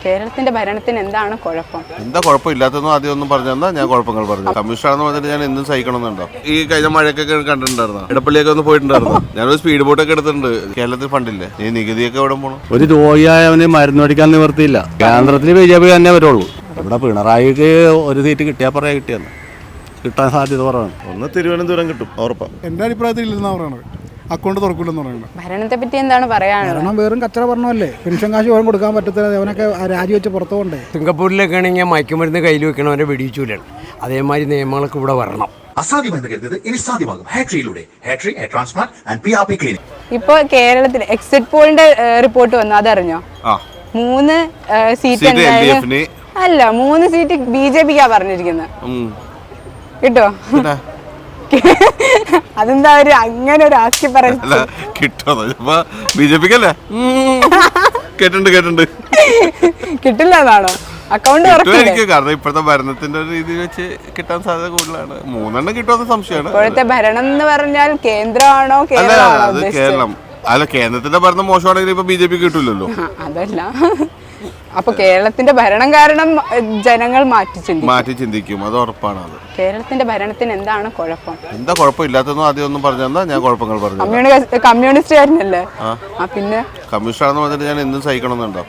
കേരളത്തിന്റെ ഭരണത്തിന് എന്താണ് കുഴപ്പം? എന്താ കുഴപ്പമില്ലാത്തൊന്നും ആദ്യം ഒന്നും പറഞ്ഞു തന്നാ ഞാൻ കുഴപ്പങ്ങൾ പറഞ്ഞു. കമ്മീഷനാണെന്ന് പറഞ്ഞിട്ട് ഞാൻ എന്തും സഹിക്കണമെന്നുണ്ടോ? ഈ കഴിഞ്ഞ മഴയൊക്കെ കണ്ടിട്ടുണ്ടായിരുന്നു, ഇടപ്പള്ളിയൊക്കെ ഒന്ന് പോയിട്ടുണ്ടായിരുന്നു. ഞാനൊരു സ്പീഡ് ബോട്ടൊക്കെ എടുത്തിട്ടുണ്ട്. കേരളത്തിൽ ഫണ്ടില്ലേ, ഈ നികുതിയൊക്കെ എവിടെ പോകണം? ഒരു രോഗിയായവന് മരുന്ന് മേടിക്കാൻ നിവർത്തിയില്ല. കേന്ദ്രത്തിൽ BJP തന്നെ വരുള്ളൂ. ഇവിടെ പിണറായിക്ക് ഒരു സീറ്റ് കിട്ടിയാൽ പറയാ കിട്ടിയെന്ന് കിട്ടാൻ സാധ്യത കുറവാണ്. ഒന്ന് തിരുവനന്തപുരം കിട്ടും ഉറപ്പാണ്. എൻ്റെ അഭിപ്രായത്തിൽ ഇല്ലെന്നാണ് പറയുന്നത്. അക്കൗണ്ട് തുറക്കില്ലെന്ന് പറയുന്നത്. ഭരണത്തെ പറ്റി എന്താണ് പറയാനുള്ളത്? ഭരണം വേറും കച്ചറ പറഞ്ഞല്ലേ, പെൻഷൻ കാശ് പോലും കൊടുക്കാൻ പറ്റത്തില്ല. അവനൊക്കെ രാജിവെച്ച് പുറത്തു കൊണ്ടേ. സിംഗപ്പൂരിലൊക്കെ ആണെങ്കിൽ മയക്കുമരുന്ന് കയ്യിൽ വെക്കണവരെ വെടിയിച്ചൂലാണ്. അതേമാതിരി നിയമങ്ങളൊക്കെ ഇവിടെ വരണം. അസാധ്യമെന്ന് കരുതുന്നത് ഇനി സാധ്യമാകും. ഹാട്രിയിലൂടെ ഹാട്രി hair transplant and PRP clinic. ഇപ്പൊ കേരളത്തിൽ എക്സിറ്റ് പോളിന്റെ റിപ്പോർട്ട് വന്നു, അതറിഞ്ഞോ? 3 സീറ്റ് അല്ല, 3 സീറ്റ് BJPക്കാ പറഞ്ഞിരിക്കുന്നത്. കിട്ടോ? അതെന്താ ഒരു അങ്ങനെ ഒരു ആക്കി പറഞ്ഞു കിട്ടോ? BJPക്കല്ലേ? കേട്ടിട്ടുണ്ട്. കിട്ടില്ല എന്നാണോ? അക്കൗണ്ട് കാരണം ഇപ്പോഴത്തെ ഭരണത്തിന്റെ ഒരു രീതി വെച്ച് കിട്ടാൻ സാധ്യത കൂടുതലാണ്. 3 കിട്ടുമെന്ന് സംശയമാണ്. ഇപ്പോഴത്തെ ഭരണം എന്ന് പറഞ്ഞാൽ കേന്ദ്രമാണോ കേരളം അല്ല, കേന്ദ്രത്തിന്റെ ഭരണം മോശമാണെങ്കിൽ ഇപ്പൊ BJP കിട്ടൂലല്ലോ. അതല്ല, അപ്പൊ കേരളത്തിന്റെ ഭരണം കാരണം ജനങ്ങൾ മാറ്റി ചിന്തിക്കും, അത് ഉറപ്പാണ്. അത് കേരളത്തിന്റെ ഭരണത്തിന് എന്താണ് കുഴപ്പം? എന്താ കുഴപ്പമില്ലാത്തൊന്നും ആദ്യം ഒന്നും പറഞ്ഞു തന്നാ ഞാൻ കുഴപ്പങ്ങൾ പറഞ്ഞു. കമ്മ്യൂണിസ്റ്റുകാരനല്ലേ? പിന്നെ കമ്മ്യൂണിസ്റ്റാണെന്ന് പറഞ്ഞിട്ട് ഞാൻ എന്തും സഹിക്കണമെന്നുണ്ടോ?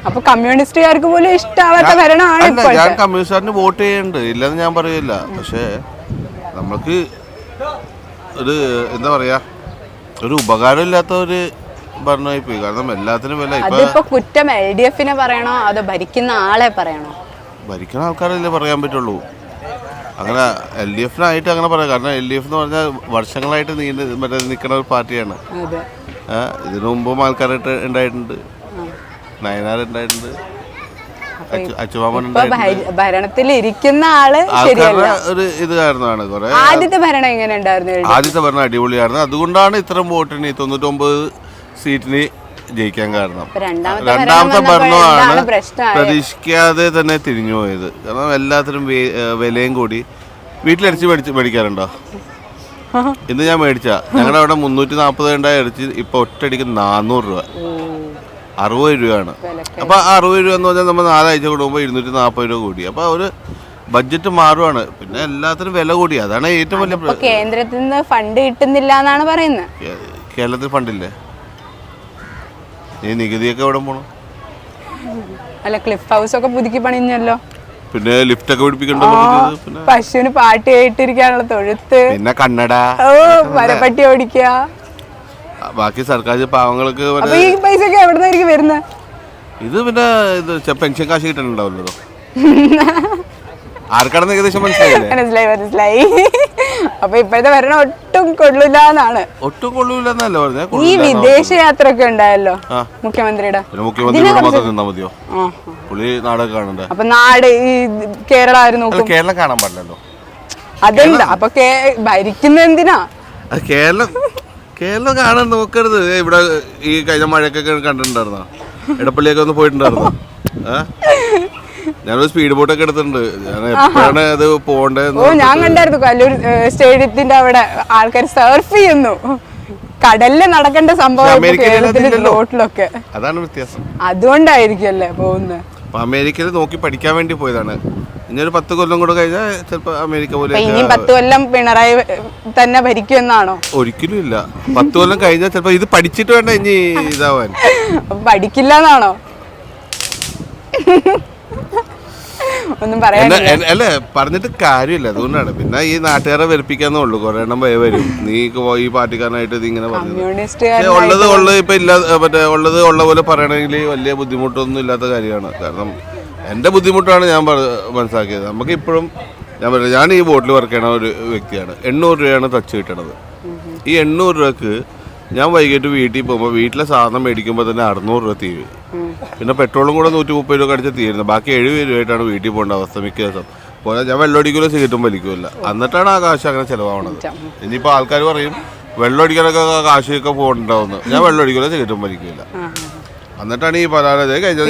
അപ്പൊ കമ്മ്യൂണിസ്റ്റുകാർക്ക് പോലും ഇഷ്ടമാവാത്ത ഭരണമാണ്. ഞാൻ കമ്മ്യൂണിസ്റ്റുകാരന് വോട്ട് ചെയ്യുന്നുണ്ട്, ഇല്ലെന്ന് ഞാൻ പറയില്ല. പക്ഷേ നമുക്ക് ഒരു എന്താ പറയാ, ഒരു ഉപകാരം ഇല്ലാത്ത ഒരു ഭരണമായി പോയി. കാരണം എല്ലാത്തിനും വില. അതിപ്പോ കുറ്റം LDFനെ പറയണോ അതോ ഭരിക്കുന്ന ആളെ പറയണോ? ഭരിക്കുന്ന ആൾക്കാരല്ലേ പറയാൻ പറ്റുള്ളൂ. അങ്ങനെ LDFനായിട്ട് അങ്ങനെ പറയാം. കാരണം LDF എന്ന് പറഞ്ഞാൽ വർഷങ്ങളായിട്ട് നിൽക്കുന്ന ഒരു പാർട്ടിയാണ്. ഇതിനു മുമ്പും ആൾക്കാരായിട്ട് ഉണ്ടായിട്ടുണ്ട്. നയനാർ ഉണ്ടായിട്ടുണ്ട്, അച്ചുമാമൻ ഉണ്ടായിട്ടുണ്ട്. ഭരണത്തിൽ ഇരിക്കുന്ന ആള് ഒരു ഇത് കാരണമാണ്. കുറെ ആദ്യത്തെ ഭരണം എങ്ങനെ ഉണ്ടായിരുന്നു? ആദ്യത്തെ ഭരണം അടിപൊളിയായിരുന്നു. അതുകൊണ്ടാണ് ഇത്തരം വോട്ടിന് 99 സീറ്റിന് ജയിക്കാൻ കാരണം. രണ്ടാമത്തെ ഭരണമാണ് പ്രതീക്ഷിക്കാതെ തന്നെ തിരിഞ്ഞു പോയത്. കാരണം എല്ലാത്തിനും വിലയും കൂടി. വീട്ടിലടിച്ച് മേടിക്കാറുണ്ടോ? ഇന്ന് ഞാൻ മേടിച്ച ഞങ്ങളുടെ അവിടെ 340 ഉണ്ടായ ഇറച്ചി ഇപ്പൊ ഒറ്റയടിക്ക് 400 രൂപ, 60 രൂപയാണ്. അപ്പൊ 60 രൂപ എന്ന് പറഞ്ഞാൽ നമ്മൾ 4 ആഴ്ച കൂടുമ്പോൾ 240 രൂപ കൂടി. അപ്പൊ ഒരു ബഡ്ജറ്റ് മാറുവാണ്. പിന്നെ എല്ലാത്തിനും വില കൂടി. അതാണ് ഏറ്റവും വലിയ. കേന്ദ്രത്തിൽ നിന്ന് ഫണ്ട് കിട്ടുന്നില്ല എന്നാണ് പറയുന്നത്. കേരളത്തിൽ ഫണ്ടില്ലേ, ഈ നികുതിയൊക്കെ എവിടെ പോണം? അല്ല, ക്ലിഫ് ഹൗസ് ഒക്കെ പുതുക്കി പണിഞ്ഞല്ലോ. പിന്നെ ലിഫ്റ്റ് ഒക്കെ പിടിപ്പിക്കണ്ടോ? പശുവിന് പാട്ട് കേട്ടിരിക്കാനുള്ള തൊഴുത്ത്, പിന്നെ കണ്ണട, മരപ്പട്ടി ഓടിക്കുക. ബാക്കി സർക്കാർ പാവങ്ങൾക്ക് ഈ പൈസ ഒക്കെ എവിടുന്നായിരിക്കും വരുന്നത്? ഇത് പിന്നെ ഇത് പെൻഷൻ കാശ് കിട്ടണുണ്ടാവല്ലോ. ആർക്കാണെന്ന് ഏകദേശം മനസ്സിലായി. അപ്പൊ ഇപ്പോഴത്തെ ഭരണം ഒട്ടും കൊള്ളൂലെന്നാണ്. ഒട്ടും കൊള്ളൂലെന്നല്ല പറഞ്ഞ. ഈ വിദേശ യാത്ര ഒക്കെ ഉണ്ടായല്ലോ മുഖ്യമന്ത്രിയുടെ. നിന്നാ മതിയോ? പുള്ളി നാടൊക്കെ കാണണ്ടേ? അപ്പൊ നാട് ഈ കേരളം കേരളം കാണാൻ പാടില്ലല്ലോ. അതല്ല, അപ്പൊ ഭരിക്കുന്ന എന്തിനാ? കേരളം കാണാൻ നോക്കരുത്. ഇവിടെ ഈ കഴിഞ്ഞ മഴയൊക്കെ കണ്ടിട്ടുണ്ടായിരുന്നോ? ഇടപ്പള്ളിയൊക്കെ ഒന്ന് പോയിട്ടുണ്ടായിരുന്നോ? ഞാനൊരു സ്പീഡ് ബോട്ടൊക്കെ എടുത്തിട്ടുണ്ട്. ഞാൻ എപ്പോഴാണ് അത് പോകേണ്ടത്? ഞാൻ കണ്ടായിരുന്നു കല്ലൂർ സ്റ്റേഡിയത്തിന്റെ അവിടെ ആൾക്കാർ സർഫ് ചെയ്യുന്നു. കടലില് നടക്കേണ്ട സംഭവം റോട്ടിലൊക്കെ. അതാണ് വ്യത്യാസം. അതുകൊണ്ടായിരിക്കുമല്ലേ പോകുന്നത്. അമേരിക്കയിൽ നോക്കി പഠിക്കാൻ വേണ്ടി പോയതാണ്. ഇനി ഒരു 10 കൊല്ലം കൂടെ കഴിഞ്ഞാൽ ചിലപ്പോ അമേരിക്ക പോലെ. ഇനി 10 കൊല്ലം പിണറായി തന്നെ ഭരിക്കുമെന്നാണോ? ഒരിക്കലും ഇല്ല. 10 കൊല്ലം കഴിഞ്ഞാൽ ചിലപ്പോ ഇത് പഠിച്ചിട്ട് വേണ്ട ഇനി ഇതാവാൻ. പഠിക്കില്ല എന്നാണോ? ഒന്നും പറയാനില്ല. അല്ല, പറഞ്ഞിട്ട് കാര്യമില്ല. അതുകൊണ്ടാണ്. പിന്നെ ഈ നാട്ടുകാരെ വെറുപ്പിക്കാന്നേ ഉള്ളൂ. കുറെ എണ്ണം വരും, നീ ഈ പാർട്ടിക്കാരനായിട്ട് ഇത് ഇങ്ങനെ പറഞ്ഞു. ഉള്ളത് ഇപ്പൊ ഇല്ല, മറ്റേ ഉള്ള പോലെ പറയണമെങ്കിൽ വലിയ ബുദ്ധിമുട്ടൊന്നും ഇല്ലാത്ത കാര്യമാണ്. കാരണം എൻ്റെ ബുദ്ധിമുട്ടാണ് ഞാൻ മനസ്സിലാക്കിയത്. നമുക്ക് ഇപ്പോഴും ഞാൻ ഈ ബോട്ടിൽ വർക്ക് ചെയ്യണ ഒരു വ്യക്തിയാണ്. 800 രൂപയാണ് ടച്ച് കിട്ടണത്. ഈ 800 രൂപക്ക് ഞാൻ വൈകിട്ട് വീട്ടിൽ പോകുമ്പോൾ വീട്ടിലെ സാധനം മേടിക്കുമ്പോൾ തന്നെ 600 രൂപ തീരും. പിന്നെ പെട്രോളും കൂടെ 130 രൂപ അടിച്ച് തീരുന്നത്. ബാക്കി 70 രൂപയായിട്ടാണ് വീട്ടിൽ പോകേണ്ട അവസ്ഥ മിക്ക ദിവസം. പോലെ ഞാൻ വെള്ളം അടിക്കില്ല, സിഗരറ്റും വലിക്കില്ല. എന്നിട്ടാണ് ആ കാശ് അങ്ങനെ ചിലവാണത്. ഇനിയിപ്പോൾ ആൾക്കാർ പറയും വെള്ളം അടിക്കാനൊക്കെ കാശൊക്കെ പോകണ്ടാവുന്നു. ഞാൻ വെള്ളം അടിക്കില്ല, സിഗരറ്റും വലിക്കില്ല. എന്നിട്ടാണ് ഈ പരാതി കഴിഞ്ഞത്.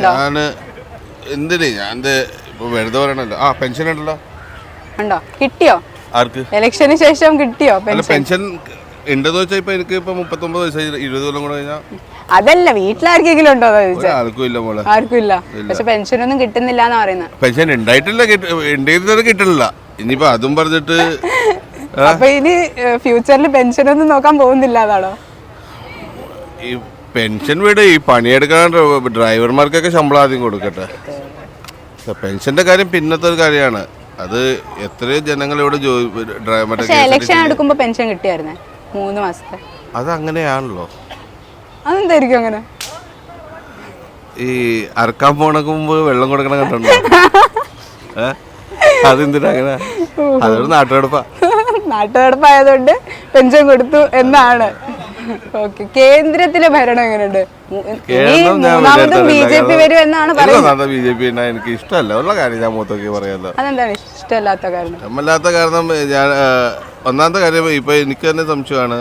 ഞാൻ എന്തിന് ഞാൻ ഇപ്പൊ വെറുതെ പറയണല്ലോ. പെൻഷൻ ഉണ്ടല്ലോ. കിട്ടിയോ? ആർക്ക്? ഇലക്ഷന് ശേഷം കിട്ടിയോ പെൻഷൻ? ഉണ്ടെന്ന് വെച്ചാൽ ഇപ്പൊ എനിക്ക് ഇപ്പൊ 39 വയസ്സായി. 20 കൊല്ലം കൂടെ കഴിഞ്ഞാൽ അതല്ല വീട്ടിലാർക്കെങ്കിലും ഉണ്ടോ ആർക്കും ഇല്ല മോളെ, ആർക്കും ഇല്ല. പക്ഷെ പെൻഷനൊന്നും കിട്ടുന്നില്ല എന്നാ പറയുന്നത്. പെൻഷൻ ഉണ്ടായിട്ടില്ല, ഉണ്ടായിരുന്നത് കിട്ടണില്ല. ഇനിയിപ്പോ അതും പറഞ്ഞിട്ട് അപ്പൊ ഇനി ഫ്യൂച്ചറിൽ പെൻഷനൊന്നും നോക്കാൻ പോകുന്നില്ല അതാണോ? ഈ പെൻഷൻ വീട് ഈ പണിയെടുക്കാൻ ഡ്രൈവർമാർക്കൊക്കെ ശമ്പളം ആദ്യം കൊടുക്കട്ടെ. പെൻഷന്റെ കാര്യം പിന്നത്തെ ഒരു കാര്യമാണ്. അത് എത്രയോ ജനങ്ങൾ ഇവിടെ പക്ഷെ ഇലക്ഷൻ എടുക്കുമ്പോ പെൻഷൻ കിട്ടിയായിരുന്നേ 3 മാസത്തെ. അത് അങ്ങനെയാണല്ലോ. അതെന്തായിരിക്കും അങ്ങനെ? ഈ അറക്കാൻ പോണക്ക് മുമ്പ് വെള്ളം കൊടുക്കണം കണ്ടോ? അതെന്തിനാ അങ്ങനെ? അതൊരു നാട്ടുകടപ്പാ. നാട്ടുകടപ്പായതുകൊണ്ട് പെൻഷൻ കൊടുത്തു എന്നാണ്. ഓക്കെ. കേന്ദ്രത്തിലെ ഭരണം എങ്ങനെയുണ്ട്? മൂന്നാമതും BJP വരും എന്നാണ് പറയുന്നത്. BJP എനിക്ക് ഇഷ്ടമല്ല ഉള്ള കാര്യം ഞാൻ മൂത്തൊക്കെ പറയാലോ. അതെന്താണ് ഇഷ്ടമല്ലാത്ത കാരണം? ഇഷ്ടമല്ലാത്ത കാരണം ഞാൻ ഒന്നാമത്തെ കാര്യം ഇപ്പൊ എനിക്ക് തന്നെ സംശയമാണ്.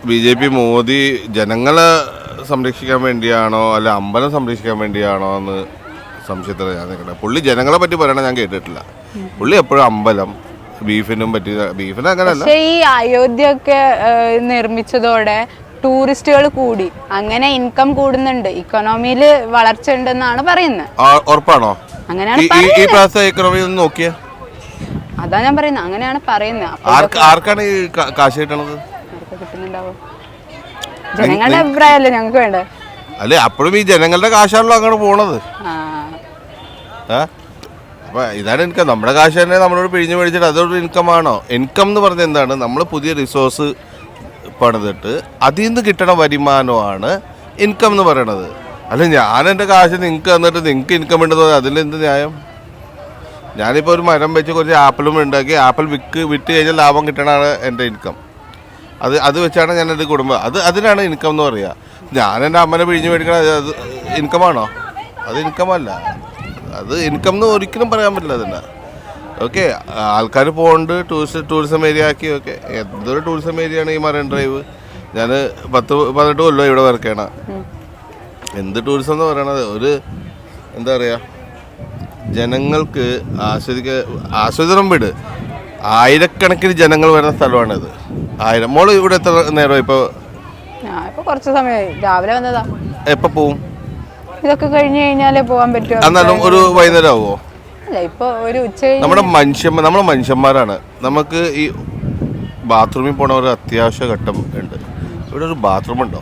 BJP മോദി ജനങ്ങളെ സംരക്ഷിക്കാൻ വേണ്ടിയാണോ അല്ല അമ്പലം സംരക്ഷിക്കാൻ വേണ്ടിയാണോ എന്ന് സംശയത്തിലാണ് ഞാൻ നിൽക്കുന്നത്. പുള്ളി ജനങ്ങളെ പറ്റി പറയണ ഞാൻ കേട്ടിട്ടില്ല. പുള്ളി എപ്പോഴും അമ്പലം ബീഫിനും പറ്റി, ബീഫിന് അങ്ങനെയല്ല. പക്ഷേ ഈ അയോധ്യ ഒക്കെ നിർമ്മിച്ചതോടെ ടൂറിസ്റ്റുകൾ കൂടി, അങ്ങനെ ഇൻകം കൂടുന്നുണ്ട്, ഇക്കണോമിയിൽ വളർച്ച ഉണ്ടെന്നാണ് പറയുന്നത്. ഉറപ്പാണോ? അങ്ങനെയാണ് ഈ പ്രാവശ്യത്തെ ഇക്കണോമി ഒന്ന് നോക്കിയേ. അതാ ഞാൻ പറയുന്നത്, അങ്ങനെയാണ് പറയുന്നത്. ആർക്കാണ് ഈ കാശ് കിട്ടണത്? കിട്ടുന്നുണ്ടാവോ? ജനങ്ങളുടെ അഭിപ്രായമല്ലേ ഞങ്ങൾക്ക് വേണ്ടത്. അല്ലെ അപ്പോഴും ഈ ജനങ്ങളുടെ കാശാണല്ലോ അങ്ങോട്ട് പോണത്. അപ്പൊ ഇതാണ് ഇൻകം. നമ്മുടെ കാശ് തന്നെ നമ്മളോട് പിഴിഞ്ഞു മേടിച്ചിട്ട് അതൊരു ഇൻകം ആണോ? ഇൻകം എന്ന് പറഞ്ഞാൽ എന്താണ്? നമ്മൾ പുതിയ റിസോഴ്സ് പണിതിട്ട് അതിൽ നിന്ന് കിട്ടണ വരുമാനമാണ് ഇൻകം എന്ന് പറയണത്. അല്ല ഞാൻ എൻ്റെ കാശ് നിങ്ങൾക്ക് തന്നിട്ട് നിങ്ങൾക്ക് ഇൻകം ഉണ്ടെന്ന് അതിലെന്ത് ന്യായം? ഞാനിപ്പോൾ ഒരു മരം വെച്ച് കുറച്ച് ആപ്പിളും ഉണ്ടാക്കി ആപ്പിൾ വിറ്റ് കഴിഞ്ഞാൽ ലാഭം കിട്ടണതാണ് എൻ്റെ ഇൻകം. അത് വെച്ചാണ് ഞാൻ എൻ്റെ കുടുംബം. അതിനാണ് ഇൻകം എന്ന് പറയുക. ഞാൻ എൻ്റെ അമ്മനെ പിഴിഞ്ഞു മേടിക്കണ അത് ഇൻകമാണോ? അത് ഇൻകമല്ല. അത് ഇൻകം എന്ന് ഒരിക്കലും പറയാൻ പറ്റില്ല. അതിൻ്റെ ഓക്കെ ആൾക്കാർ പോകുന്നുണ്ട്, ടൂറിസം ഏരിയ ആക്കി. ഓക്കെ എന്തൊരു ടൂറിസം ഏരിയ ആണ് ഈ മറൈൻ ഡ്രൈവ്. ഞാൻ 10-18 കൊല്ലം ഇവിടെ വർക്ക് ചെയ്യണം. എന്ത് ടൂറിസം എന്ന് പറയണത്? ഒരു എന്താ പറയുക, ജനങ്ങൾക്ക് ആസ്വദിക്കണം വിട്. ആയിരക്കണക്കിന് ജനങ്ങൾ വരുന്ന സ്ഥലമാണിത്. മോള് ഇവിടെ എത്ര നേരം? ഇപ്പോൾ കുറച്ച് സമയമായി. രാവിലെ വന്നതാ. എപ്പോ പോവും? ഇതൊക്കെ കഴിഞ്ഞ് കഴിഞ്ഞാലേ പോകാൻ പറ്റുമോ? എന്നാലും ഒരു വൈകുന്നേരം ആവുമോ? അല്ല ഇപ്പൊ ഒരു ഉച്ച. നമ്മളെ മനുഷ്യന്മാരാണ്. നമുക്ക് ഈ ബാത്റൂമിൽ പോണ ഒരു അത്യാവശ്യ ഘട്ടം ഉണ്ട്. ഇവിടെ ഒരു ബാത്റൂം ഉണ്ടോ?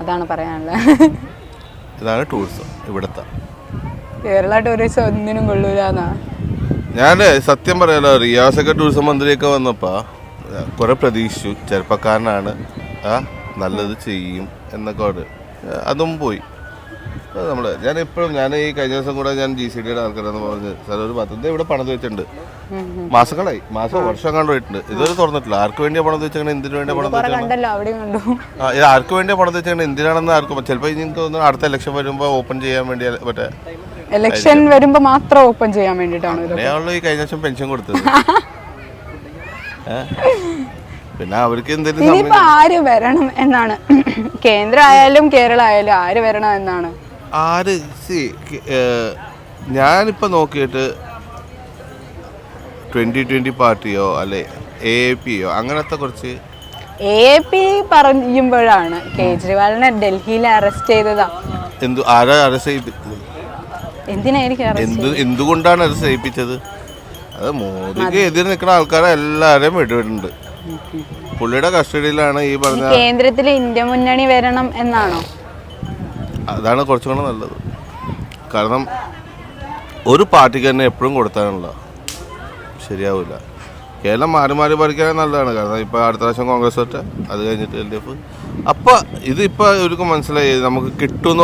അതാണ് പറയാനുള്ളത്. ഇതാണ് ടൂറിസം ഇവിടുത്തെ. കേരള ടൂറിസം ഒന്നിനും കൊള്ളൂലെന്നാ ഞാൻ സത്യം പറയാലോ. റിയാസൊക്കെ ടൂറിസം മന്ത്രിയൊക്കെ വന്നപ്പോൾ കുറെ പ്രതീക്ഷിച്ചു. ചെറുപ്പക്കാരനാണ്, നല്ലത് ചെയ്യും എന്നൊക്കെ. അതും പോയി. ഞാൻ ഈ കഴിഞ്ഞ ദിവസം കൂടെ ഞാൻ GCDയുടെ ആൾക്കാരെന്ന് പറഞ്ഞ് സാർ ഒരു 10 ഇവിടെ പണിത് വെച്ചിട്ടുണ്ട്. മാസങ്ങളായി, വർഷം കണ്ടു പോയിട്ടുണ്ട്. ഇതുവരെ തുറന്നിട്ടില്ല. ആർക്ക് വേണ്ടിയാ പണിത് വെച്ചാൽ എന്തിനു വേണ്ടിയാ പണിത് വെച്ചാൽ ഇത് ആർക്ക് വേണ്ടിയാ പണിത് വെച്ചാൽ എന്തിനാണെന്ന് ആർക്കും ചിലപ്പോൾ എനിക്ക് തോന്നുന്നു അടുത്ത ഇലക്ഷൻ വരുമ്പോൾ ഓപ്പൺ ചെയ്യാൻ വേണ്ടി. മറ്റേ ഇലക്ഷൻ വരുമ്പോൾ മാത്രം ഓപ്പൺ ചെയ്യാൻ വേണ്ടിയിട്ടാണ് അങ്ങനെയാണല്ലോ ഈ കഴിഞ്ഞ വർഷം പെൻഷൻ കൊടുത്തത്. പിന്നെ അവർക്ക് എന്തെങ്കിലും ആര് വരണം എന്നാണ്? കേന്ദ്ര ആയാലും കേരള ആയാലും ആര് വരണം എന്നാണ്? ഞാനിപ്പോ നോക്കിയിട്ട് 2020 പാർട്ടിയോ അല്ലെ AAPയോ അങ്ങനത്തെ കുറച്ച്. AAP പറയുമ്പോഴാണ് കേജ്രിവാളിനെ ഡൽഹിയിൽ അറസ്റ്റ് ചെയ്തതാ. ആരാ അറസ്റ്റ് ചെയ്യിപ്പിച്ചത്? എന്തുകൊണ്ടാണ് അറസ്റ്റ് ചെയ്യിപ്പിച്ചത്? അത് മോദിക്ക് എതിരെ നിൽക്കുന്ന ആൾക്കാരെ എല്ലാവരെയും വിട്ടിട്ടുണ്ട്. പുള്ളിയുടെ കസ്റ്റഡിയിലാണ് ഈ പറഞ്ഞ. കേന്ദ്രത്തിൽ ഇന്ത്യ മുന്നണി വരണം എന്നാണോ? അതാണ് കുറച്ചും കൂടെ നല്ലത്. കാരണം ഒരു പാർട്ടിക്ക് തന്നെ എപ്പോഴും കൊടുത്താണല്ലോ, ശരിയാവില്ല. കേരളം മാറി മാറി ഭരിക്കാൻ നല്ലതാണ്. കാരണം ഇപ്പോൾ അടുത്ത പ്രാവശ്യം കോൺഗ്രസ് തൊട്ട്, അത് കഴിഞ്ഞിട്ട് LDF. അപ്പോൾ ഇതിപ്പോൾ ഇവർക്ക് മനസ്സിലായി നമുക്ക് കിട്ടുമെന്ന്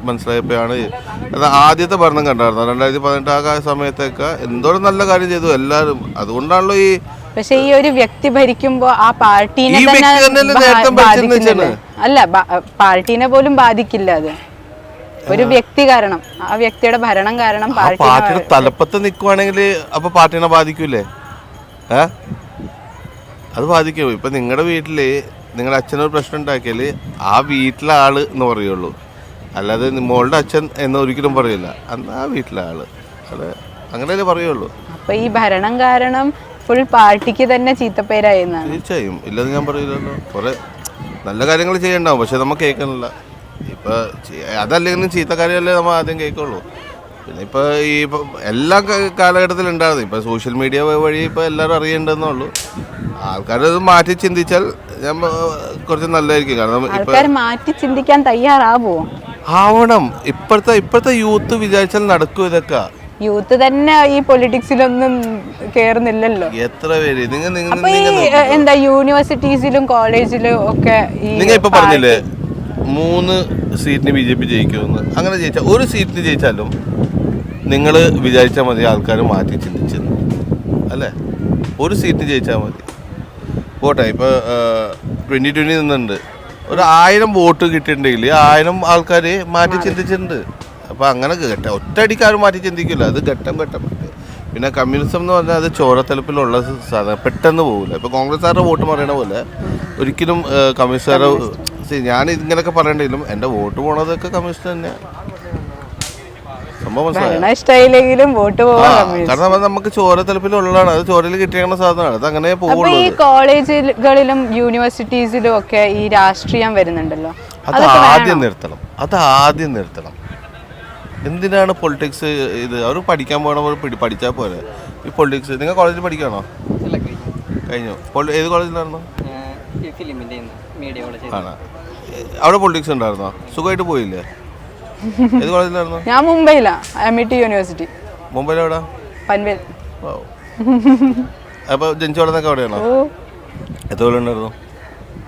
മനസ്സിലായപ്പോഴാണ്. അത് ആദ്യത്തെ ഭരണം കണ്ടായിരുന്നു 2018 ആ സമയത്തൊക്കെ എന്തോരം നല്ല കാര്യം ചെയ്തു എല്ലാവരും. അതുകൊണ്ടാണല്ലോ ഈ. പക്ഷെ ഈ ഒരു വ്യക്തി ഭരിക്കുമ്പോ ആ പാർട്ടീനെ അല്ല പാർട്ടീനെ പോലും ബാധിക്കില്ല. അത് ഒരു വ്യക്തി കാരണം, ആ വ്യക്തിയുടെ ഭരണം കാരണം പാർട്ടിയുടെ തലപ്പത്ത് നിൽക്കുവാണെങ്കിൽ അപ്പൊ പാർട്ടീനെ ബാധിക്കൂലേ? അത് ബാധിക്കും. ഇപ്പൊ നിങ്ങളുടെ വീട്ടില് നിങ്ങളുടെ അച്ഛനൊരു പ്രശ്നം ഉണ്ടാക്കിയാൽ ആ വീട്ടിലെ ആള് എന്ന് പറയുള്ളൂ, അല്ലാതെ മോളുടെ അച്ഛൻ എന്ന് ഒരിക്കലും പറയില്ല. അന്ന് ആ വീട്ടിലെ ആള്, അത് അങ്ങനെയല്ലേ പറയുള്ളൂ. അപ്പൊ ഈ ഭരണം കാരണം ഫുൾ പാർട്ടിക്ക് തന്നെ ചീത്തപ്പേരായെന്നാണ്. തീർച്ചയായും ഇല്ലെന്ന് ഞാൻ പറയില്ലല്ലോ. കുറെ നല്ല കാര്യങ്ങൾ ചെയ്യണ്ടാവും, പക്ഷെ നമുക്ക് കേൾക്കണില്ല. ഇപ്പൊ അതല്ലെങ്കിലും ചീത്ത കാര്യമല്ലേ നമ്മൾ ആദ്യം കേൾക്കുള്ളൂ. പിന്നെ ഇപ്പൊ ഈ എല്ലാ കാലഘട്ടത്തിലും ഉണ്ടായിരുന്നു. ഇപ്പൊ സോഷ്യൽ മീഡിയ വഴി ഇപ്പൊ എല്ലാവരും അറിയേണ്ടതെന്നുള്ളൂ. ആൾക്കാർ മാറ്റി ചിന്തിച്ചാൽ ഞാൻ കുറച്ച് നല്ലതായിരിക്കും. കാരണം ആൾക്കാർ മാറ്റി ചിന്തിക്കാൻ തയ്യാറാവോ? ആവണം. ഇപ്പോഴത്തെ യൂത്ത് വിചാരിച്ചാൽ നടക്കും ഇതൊക്കെ. യൂത്ത് തന്നെ ഈ പൊളിറ്റിക്സിലൊന്നും കേറുന്നില്ലല്ലോ. എത്ര പേര് അപ്പൊ ഈ എന്താ യൂണിവേഴ്സിറ്റീസിലും കോളേജിലും ഒക്കെ നിങ്ങൾ ഇപ്പൊ പറഞ്ഞില്ലേ 3 സീറ്റിന് BJP ജയിക്കുമെന്ന്. അങ്ങനെ ജയിച്ചാൽ ഒരു സീറ്റിന് ജയിച്ചാലും നിങ്ങൾ വിചാരിച്ചാൽ മതി ആൾക്കാർ മാറ്റി ചിന്തിച്ചത് അല്ലേ. ഒരു സീറ്റിന് ജയിച്ചാൽ മതി. പോട്ടെ, ഇപ്പോൾ 2020 നിന്നുണ്ട്. ഒരു 1000 വോട്ട് കിട്ടിയിട്ടുണ്ടെങ്കിൽ 1000 ആൾക്കാർ മാറ്റി ചിന്തിച്ചിട്ടുണ്ട്. അപ്പോൾ അങ്ങനെ ഒറ്റയടിക്കാരും മാറ്റി ചിന്തിക്കില്ല. അത് ഘട്ടം ഘട്ടം. പിന്നെ കമ്മ്യൂണിസം എന്ന് പറഞ്ഞാൽ അത് ചോരത്തലപ്പിലുള്ള സാധനം, പെട്ടെന്ന് പോകില്ല. ഇപ്പോൾ കോൺഗ്രസ്സുകാരുടെ വോട്ട് പറയണ പോലെ ഒരിക്കലും കമ്മ്യൂണിസ്റ്റുകാരുടെ ഞാൻ ഇങ്ങനെയൊക്കെ പറയണ്ടെങ്കിലും എൻ്റെ വോട്ട് പോണതൊക്കെ കമ്മ്യൂണിസ്റ്റ് തന്നെയാണ്. സംഭവം ഇഷ്ടമായില്ലെങ്കിലും വോട്ട് പോകാം. കാരണം അത് നമുക്ക് ചോരത്തലപ്പിലുള്ളതാണ്. അത് ചോരയിൽ കിട്ടിയ സാധനമാണ്. അത് അങ്ങനെ പോകുള്ളൂ. ഈ കോളേജുകളിലും യൂണിവേഴ്സിറ്റീസിലും ഒക്കെ ഈ രാഷ്ട്രീയം വരുന്നുണ്ടല്ലോ. അത് ആദ്യം നിർത്തണം. എന്തിനാണ് പൊളിറ്റിക്സ്? ഇത് അവർ പഠിക്കാൻ പോകണവർ പഠിച്ചാൽ പോലെ ഈ പൊളിറ്റിക്സ്. നിങ്ങൾ കോളേജിൽ പഠിക്കുകയാണോ? കഴിഞ്ഞു. ഏത് കോളേജിലായിരുന്നു? ആണോ? അവിടെ പൊളിറ്റിക്സ് ഉണ്ടായിരുന്നോ? സുഖമായിട്ട് പോയില്ലേ? ഏത് കോളേജിലായിരുന്നു? ഞാൻ മുംബൈയിലാ, MIT യൂണിവേഴ്സിറ്റി. മുംബൈയിലെവിടാ? പൻവേൽ. അപ്പോൾ ജനിച്ചു വളർന്നൊക്കെ അവിടെയാണോ? എത്ര കൊല്ലം ഉണ്ടായിരുന്നു?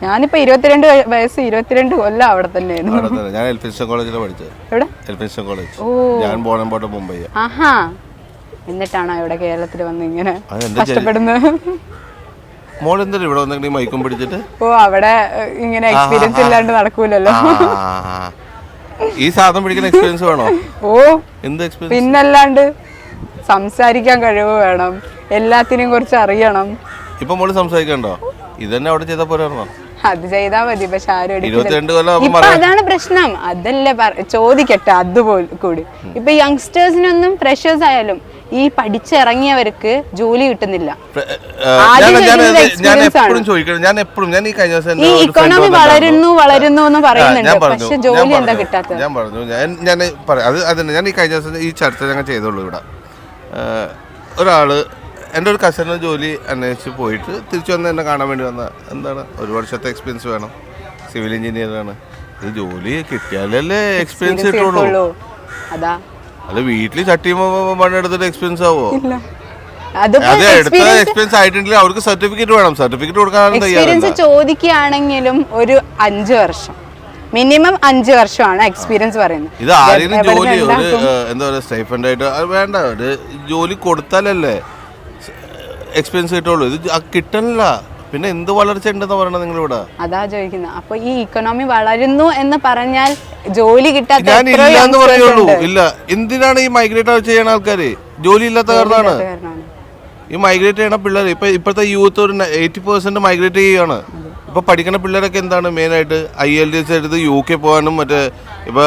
ഞാനിപ്പോ 22 വയസ്സ്, 22 കൊല്ലം അവിടെ തന്നെയായിരുന്നു. ഞാൻ എൽഫിൻസ്റ്റൺ കോളേജിലാണ് പഠിച്ചത്. എവിടെ? Elphinstone college. ഞാൻ ബോണംപോട്ട് മുംബൈ. ആഹാ. എന്നിട്ടാണോ ഇവിടെ കേരളത്തിൽ വന്ന് ഇങ്ങനെ കഷ്ടപ്പെടുന്നത്? മോൾ എന്താ ഇവിടെ വന്നെങ്കിൽ മൈക്കും പിടിച്ചിട്ട്? അവിടെ ഇങ്ങനെ എക്സ്പീരിയൻസ് ഇല്ലാണ്ട് നടക്കൂലല്ലോ. ഈ സാധനം പിടിക്കുന്ന എക്സ്പീരിയൻസ് വേണോ? എന്ത് എക്സ്പീരിയൻസ്? പിന്നല്ലാണ്ട് സംസാരിക്കാൻ കഴിവ് വേണം, എല്ലാത്തിനെയും കുറിച്ച് അറിയണം. ഇപ്പൊ മോള് സംസാരിക്കണ്ടോ? ഇതന്നെ അവിടെ ചെയ്താ പോരായിരുന്നോ? അത് ചെയ്താ മതി. പക്ഷെ ആരും 22 കൊല്ലം. ഇപ്പൊ അതാണ് പ്രശ്നം. അതല്ലേ ചോദിക്കട്ടെ അതുപോലെ കൂടി. ഇപ്പൊ യങ്സ്റ്റേഴ്സിനൊന്നും ഫ്രഷേഴ്സ് ആയാലും ഈ പഠിച്ചിറങ്ങിയവർക്ക് ജോലി കിട്ടുന്നില്ല. ഞാൻ ഈ കഴിഞ്ഞ ദിവസം ഈ ഇക്കോണമി വളരുന്നു എന്ന് പറയുന്നുണ്ട്, പക്ഷെ ജോലി എന്താ കിട്ടാത്തത്? ഞാൻ ഈ കഴിഞ്ഞ ദിവസം ഈ ചർച്ച ഞങ്ങൾ ചെയ്തോളൂ. ഇവിടെ ഒരാള് എൻ്റെ ഒരു കസിന് ജോലി അന്വേഷിച്ച് പോയിട്ട് തിരിച്ചു വന്ന് എന്നെ കാണാൻ വേണ്ടി വന്ന. എന്താണ്, 1 വർഷത്തെ എക്സ്പീരിയൻസ് വേണം, സിവിൽ എഞ്ചിനീയറാണ്. ഇത് ജോലി കിട്ടിയാലല്ലേ എക്സ്പീരിയൻസ് കിട്ടുള്ളൂ. അതാ അത് വീട്ടിൽ ചട്ടി മണ്ണെടുത്തിട്ട് എക്സ്പീരിയൻസ് ആവോ? അത് എടുത്ത എക്സ്പീരിയൻസ് ആയിട്ടുണ്ടെങ്കിൽ അവർക്ക് സർട്ടിഫിക്കറ്റ് വേണം. സർട്ടിഫിക്കറ്റ് കൊടുക്കാനാണ് എക്സ്പീരിയൻസ് ചോദിക്കുകയാണെങ്കിലും ഒരു 5 വർഷം മിനിമം 5 വർഷമാണ് എക്സ്പീരിയൻസ് പറയുന്നത്. ഇത് ആരെങ്കിലും ജോലി എന്താ പറയുക സ്റ്റൈഫൻഡ് ആയിട്ട് അത് വേണ്ട. ഒരു ജോലി കൊടുത്താലല്ലേ എക്സ്പീരിയൻസ് കിട്ടുള്ളൂ. ഇത് കിട്ടണില്ല. പിന്നെ എന്ത് വളർച്ച ഉണ്ടെന്ന് പറയണത് നിങ്ങളിവിടെ? അതാ ചോദിക്കുന്നത്. അപ്പൊ ഈ ഇക്കണോമി വളരുന്നു എന്ന് പറഞ്ഞാൽ ജോലി കിട്ടാത്ത ഞാനില്ലാന്ന് പറയുള്ളൂ. ഇല്ല, എന്തിനാണ് ഈ മൈഗ്രേറ്റ് ചെയ്യണ ആൾക്കാര്? ജോലി ഇല്ലാത്ത കാരണമാണ് ഈ മൈഗ്രേറ്റ് ചെയ്യണ പിള്ളേർ. ഇപ്പോഴത്തെ യൂത്ത് ഒരു 80% മൈഗ്രേറ്റ് ചെയ്യുകയാണ്. ഇപ്പൊ പഠിക്കുന്ന പിള്ളേരൊക്കെ എന്താണ് മെയിനായിട്ട് IELTS എടുത്ത് UK പോകാനും മറ്റേ ഇപ്പൊ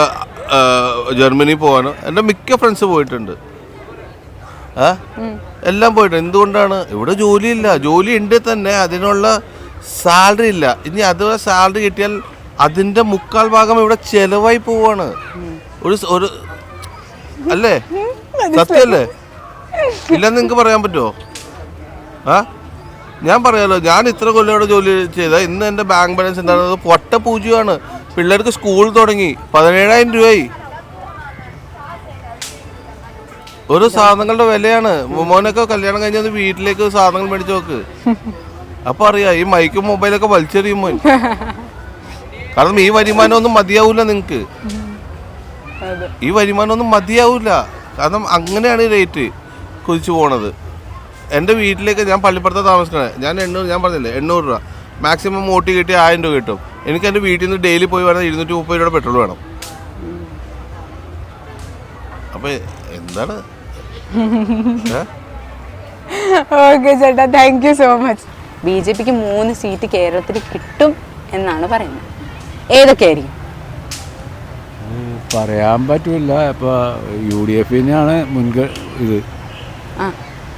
ജർമ്മനി പോകാനും. എൻ്റെ മിക്ക ഫ്രണ്ട്സ് പോയിട്ടുണ്ട്. എല്ലാം പോയിട്ട്. എന്തുകൊണ്ടാണ്? ഇവിടെ ജോലിയില്ല. ജോലി ഉണ്ട് തന്നെ, അതിനുള്ള സാലറി ഇല്ല. ഇനി അഥവാ സാലറി കിട്ടിയാൽ അതിന്റെ 3/4 ഭാഗം ഇവിടെ ചെലവായി പോവാണ്. ഒരു അല്ലേ? സത്യല്ലേ? ഇല്ലെന്ന് നിങ്ങൾക്ക് പറയാൻ പറ്റുമോ? ഞാൻ പറയാലോ, ഞാൻ ഇത്ര കൊല്ലം ഇവിടെ ജോലി ചെയ്ത ഇന്ന് എൻ്റെ ബാങ്ക് ബാലൻസ് എന്താണെന്നത് പൊട്ട പൂജ്യമാണ്. പിള്ളേർക്ക് സ്കൂൾ തുടങ്ങി 17,000 രൂപയായി. ഒരു സാധനങ്ങളുടെ വിലയാണ്. മോനൊക്കെ കല്യാണം കഴിഞ്ഞത് വീട്ടിലേക്ക് സാധനങ്ങൾ മേടിച്ചു നോക്ക്. അപ്പൊ അറിയാം ഈ മൈക്കും മൊബൈലൊക്കെ വലിച്ചെറിയുമോ. കാരണം ഈ വരുമാനമൊന്നും മതിയാവൂല നിങ്ങൾക്ക്. ഈ വരുമാനമൊന്നും മതിയാവൂല. കാരണം അങ്ങനെയാണ് ഈ റേറ്റ് കുതിച്ചു പോണത്. എൻ്റെ വീട്ടിലേക്ക് ഞാൻ പള്ളിപ്പുറത്ത് താമസിക്കണേ. ഞാൻ പറഞ്ഞില്ലേ 800 രൂപ മാക്സിമം ഓട്ടി കിട്ടി 1000 രൂപ കിട്ടും. എനിക്ക് എൻ്റെ വീട്ടിൽ നിന്ന് ഡെയിലി പോയി വേണം 230 രൂപ പെട്രോൾ വേണം. അപ്പൊ എന്താണ്? ഓക്കെ ചേട്ടാ, താങ്ക് യു സോ മച്ച്. BJPക്ക് 3 സീറ്റ് കേരളത്തിൽ കിട്ടും എന്നാണ് പറയുന്നത്. ഏതൊക്കെയായിരിക്കും? പറയാൻ പറ്റില്ല. ഇപ്പോൾ UDF-നാണ് ഇത്.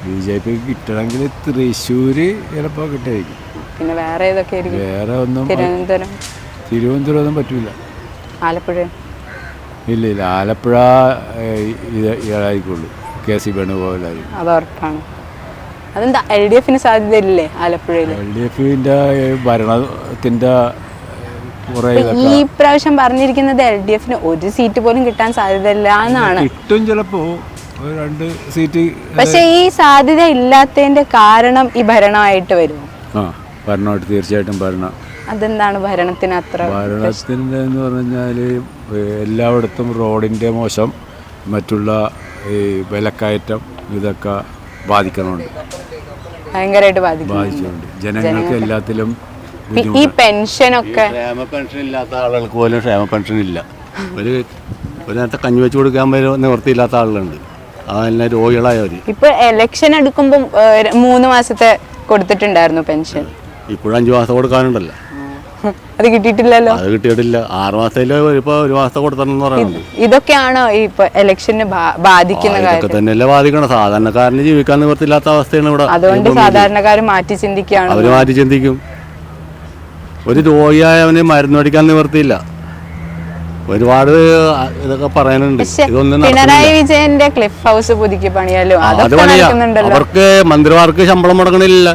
BJP കിട്ടണമെങ്കിൽ തൃശ്ശൂർ ചിലപ്പോൾ കിട്ടുമായിരിക്കും. പിന്നെ വേറെ ഏതൊക്കെ ആയിരിക്കും? വേറെ ഒന്നും തിരുവനന്തപുരം ഒന്നും പറ്റൂല. ആലപ്പുഴ ഇല്ല ആലപ്പുഴ ഇതായിക്കുള്ളൂ. KC വേണുഗോപാലായിരിക്കും. അത് ഉറപ്പാണ്. അതെന്താ LDF സാധ്യത ഇല്ലേ ആലപ്പുഴയിൽ? LDFന്റെ ഭരണത്തിന്റെ ഈ പ്രാവശ്യം പറഞ്ഞിരിക്കുന്നത് LDF ഒരു സീറ്റ് പോലും കിട്ടാൻ സാധ്യതയില്ല എന്നാണ്. കിട്ടും ചിലപ്പോ 2 സീറ്റ്. പക്ഷെ ഈ സാധ്യത ഇല്ലാത്തതിന്റെ കാരണം ഈ ഭരണമായിട്ട് വരുമോ? ഭരണമായിട്ട് തീർച്ചയായിട്ടും ഭരണം. അതെന്താണ് ഭരണത്തിന് അത്ര? ഭരണത്തിൻ്റെ എന്ന് പറഞ്ഞാൽ എല്ലായിടത്തും റോഡിൻ്റെ മോശം, മറ്റുള്ള ഈ വിലക്കയറ്റം ഇതൊക്കെ ബാധിക്കുന്നുണ്ട്. ഭയങ്കരമായിട്ട് ബാധിക്കുന്നുണ്ട്. ജനങ്ങൾക്ക് എല്ലാത്തിലും. ഈ പെൻഷനൊക്കെ ക്ഷേമ പെൻഷൻ ഇല്ലാത്ത ആളുകൾക്ക് പോലും ക്ഷേമ പെൻഷൻ ഇല്ല. ഒരു നേരത്തെ കഞ്ഞി വെച്ച് കൊടുക്കാൻ നിവൃത്തിയില്ലാത്ത ആളുകളുണ്ട്. അതെല്ലാം രോഗികളായവർ. ഇപ്പൊ ഇലക്ഷൻ എടുക്കുമ്പോൾ 3 മാസത്തെ കൊടുത്തിട്ടുണ്ടായിരുന്നു പെൻഷൻ. ഇപ്പോഴും 5 മാസം കൊടുക്കാനുണ്ടല്ലോ. അത് കിട്ടിയിട്ടില്ലല്ലോ. അത് കിട്ടിയിട്ടില്ല. 6 മാസത്തിൽ ഇപ്പൊ 1 മാസത്തെ കൊടുത്തണമെന്ന് പറയുന്നത്. ഇതൊക്കെയാണോ ഇപ്പൊ ഇലക്ഷന് ബാധിക്കുന്ന കാര്യം? തന്നെയല്ലേ ബാധിക്കണം. സാധാരണക്കാരന് ജീവിക്കാൻ നിവൃത്തിയില്ലാത്ത അവസ്ഥയാണ് ഇവിടെ. അതുകൊണ്ട് സാധാരണക്കാർ മാറ്റി ചിന്തിക്കുകയാണ്. അവര് മാറ്റി ചിന്തിക്കും. ഒരു രോഗിയായവന് മരുന്ന് മേടിക്കാൻ നിവൃത്തിയില്ല. ഒരുപാട് ഇതൊക്കെ പറയാനുണ്ട്. പിണറായി വിജയന്റെ ക്ലിഫ് ഹൗസ് പുതുക്കി പണിയാലോ, അവർക്ക് മന്ത്രിമാർക്ക് ശമ്പളം മുടക്കണില്ല.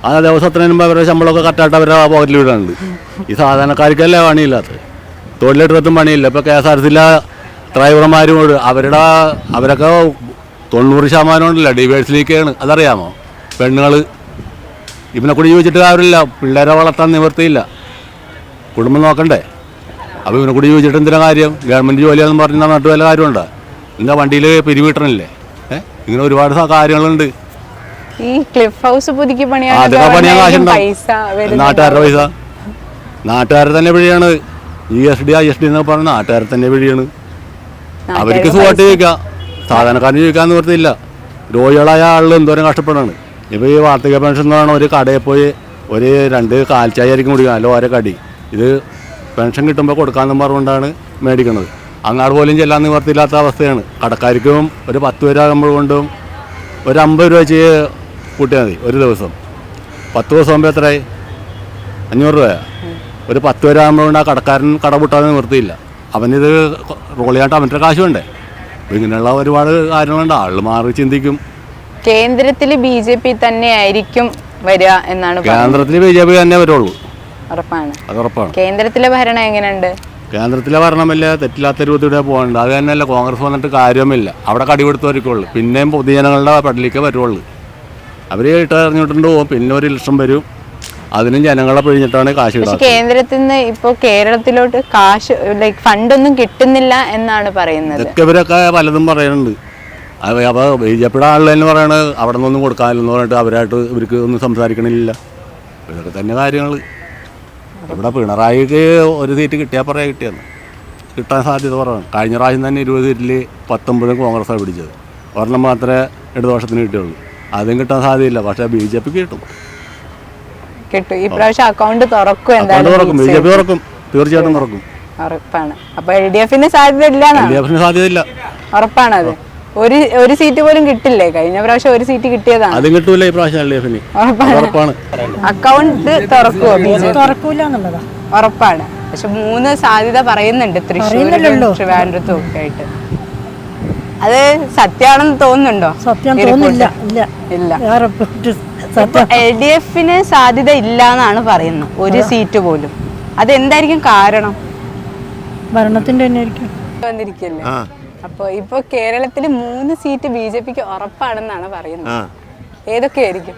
ആ ദിവസത്തിന് മുമ്പ് അവരുടെ ശമ്പളമൊക്കെ കറക്റ്റായിട്ട് അവരുടെ പോക്കറ്റിൽ വിടാനുണ്ട്. ഈ സാധാരണക്കാർക്കല്ലേ പണിയില്ലാത്തത്. തൊഴിലെടുത്തും പണിയില്ല. ഇപ്പോൾ KSRTC ഡ്രൈവർമാരും അവരൊക്കെ 90% ഉണ്ടല്ല ഡിവേഴ്സിലേക്കാണ്. അതറിയാമോ? പെണ്ണുങ്ങൾ ഇവനെ കൂടി ചോദിച്ചിട്ട് കാര്യമില്ല. പിള്ളേരെ വളർത്താൻ നിവൃത്തിയില്ല. കുടുംബം നോക്കണ്ടേ? അപ്പോൾ ഇവനെ കൂടി ചോദിച്ചിട്ട് എന്തിനാ കാര്യം? ഗവൺമെൻറ് ജോലിയാണെന്ന് പറഞ്ഞാൽ നാട്ടു വല്ല കാര്യമുണ്ടോ? എന്താ വണ്ടിയിൽ പിരിവിട്ടണില്ലേ? ഇങ്ങനെ ഒരുപാട് കാര്യങ്ങളുണ്ട്. ഈ ക്ലിഫ് ഹൗസ് പുതുക്കി പണിയാൻ നാട്ടുകാരുടെ പൈസ നാട്ടുകാരെ തന്നെ വഴിയാണ്. ESD ISD എന്നൊക്കെ പറഞ്ഞ നാട്ടുകാരെ തന്നെ വഴിയാണ്. അവർക്ക് സുഖമായിട്ട് ചോദിക്കാം. സാധാരണക്കാരന് ചോദിക്കാൻ നിവൃത്തിയില്ല. രോഗികളായ ആളുകൾ എന്തോരം കഷ്ടപ്പെടാണ്. ഇപ്പോൾ ഈ വാർദ്ധക്യ പെൻഷൻ എന്ന് പറഞ്ഞാൽ ഒരു കടയിൽ പോയി 2 കാൽച്ചായ ആയിരിക്കും കുടിക്കുക, അല്ല ഓരോ കടി. ഇത് പെൻഷൻ കിട്ടുമ്പോൾ കൊടുക്കാമെന്നും പറഞ്ഞുകൊണ്ടാണ് മേടിക്കുന്നത്. അങ്ങാട് പോലും ചെല്ലാൻ നിവർത്തിയില്ലാത്ത അവസ്ഥയാണ്. കടക്കാർക്കും ഒരു 10 പേരാകുമ്പോൾ കൊണ്ടും ഒരു 50 രൂപ വെച്ച് കൂട്ടിയാൽ മതി ഒരു ദിവസം. 10 ദിവസം ആകുമ്പോൾ എത്രയായി? 500 രൂപയാണ്. ഒരു 10 പേരാകുമ്പോൾ കൊണ്ട് ആ കടക്കാരൻ കട പൂട്ടാതെ നിവർത്തിയില്ല. അവനിത് റോൾ ചെയ്യാണ്ട് അവൻ്റെ കാശ് വേണ്ടേ? അപ്പോൾ ഇങ്ങനെയുള്ള ഒരുപാട് കാര്യങ്ങളുണ്ട്. ആൾ മാറി ചിന്തിക്കും. കേന്ദ്രത്തിൽ BJP തന്നെ ആയിരിക്കും വരിക എന്നാണ്. കേന്ദ്രത്തിൽ BJP തന്നെ വരുള്ളൂ. ഉറപ്പാണ്. അത് ഉറപ്പാണ്. കേന്ദ്രത്തിലെ ഭരണം എങ്ങനെയുണ്ട്? കേന്ദ്രത്തിലെ ഭരണമല്ല തെറ്റില്ലാത്ത രൂപത്തിലൂടെ പോകണ്ട. അത് തന്നെയല്ല കോൺഗ്രസ് വന്നിട്ട് കാര്യമില്ല. അവിടെ കടിപിടുത്തവർക്കുള്ളൂ. പിന്നെയും പൊതുജനങ്ങളുടെ പടലിലേക്ക് വരുള്ളൂ. അവർ ഇട്ടറിഞ്ഞിട്ടുണ്ട് പോകും. പിന്നെ ഒരു ഇലക്ഷൻ വരും. അതിനും ജനങ്ങളെ പിഴിഞ്ഞിട്ടാണ് കാശ് കിട്ടുന്നത്. കേന്ദ്രത്തിൽ നിന്ന് ഇപ്പോൾ കേരളത്തിലോട്ട് കാശ് ഫണ്ടൊന്നും കിട്ടുന്നില്ല എന്നാണ് പറയുന്നത്. ഇതൊക്കെ ഇവരൊക്കെ പലതും പറയുന്നുണ്ട്. അപ്പോൾ BJPയുടെ ആളുകൾ തന്നെ പറയണത് അവിടെ നിന്നൊന്നും കൊടുക്കാനില്ലെന്ന് പറഞ്ഞിട്ട് അവരായിട്ട് ഇവർക്ക് ഒന്നും സംസാരിക്കണില്ല. ഇതൊക്കെ തന്നെ കാര്യങ്ങൾ. ഇവിടെ പിണറായിക്ക് ഒരു സീറ്റ് കിട്ടിയാൽ പറയാൻ കിട്ടിയെന്ന് കിട്ടാൻ സാധ്യത കുറവാണ്. കഴിഞ്ഞ പ്രാവശ്യം തന്നെ 20 സീറ്റിൽ 19 കോൺഗ്രസ്സാണ് പിടിച്ചത്. ഒരെണ്ണം മാത്രമേ ഇടതുപക്ഷത്തിന് കിട്ടിയുള്ളൂ. അതും കിട്ടാൻ സാധ്യതയില്ല. പക്ഷേ BJP കിട്ടും. ഈ പ്രാവശ്യം അക്കൗണ്ട് തുറക്കും. BJP തുറക്കും. തീർച്ചയായിട്ടും തുറക്കും. ഉറപ്പാണ്. അപ്പോൾ LDFന് സാധ്യതയില്ല. ഉറപ്പാണ്. അത് ഒരു സീറ്റ് പോലും കിട്ടില്ലേ? കഴിഞ്ഞ പ്രാവശ്യം ഒരു സീറ്റ് കിട്ടിയതാണ്. അതും കിട്ടൂല ഈ പ്രാവശ്യം LDFന്. ഉറപ്പാണ്. അക്കൗണ്ട് തുറക്കുമോ? തുറക്കൂല എന്നുള്ളതാണ് ഉറപ്പാണ്. പക്ഷെ 3 സാധ്യത പറയുന്നുണ്ട്, തൃശ്ശൂരിലും ട്രിവാൻഡ്രത്തും ഒക്കെ ആയിട്ട്. അത് സത്യമാണെന്ന് തോന്നുന്നുണ്ടോ? ഇല്ല. LDFന് സാധ്യത ഇല്ല എന്നാണ് പറയുന്നത്. ഒരു സീറ്റ് പോലും. അതെന്തായിരിക്കും കാരണം? ഭരണത്തിന്റെ തന്നെ ആയിരിക്കും. വന്നിരിക്കല്ലേ. അപ്പൊ ഇപ്പൊ കേരളത്തില് 3 സീറ്റ് BJPക്ക് ഉറപ്പാണെന്നാണ് പറയുന്നത്. ഏതൊക്കെയായിരിക്കും?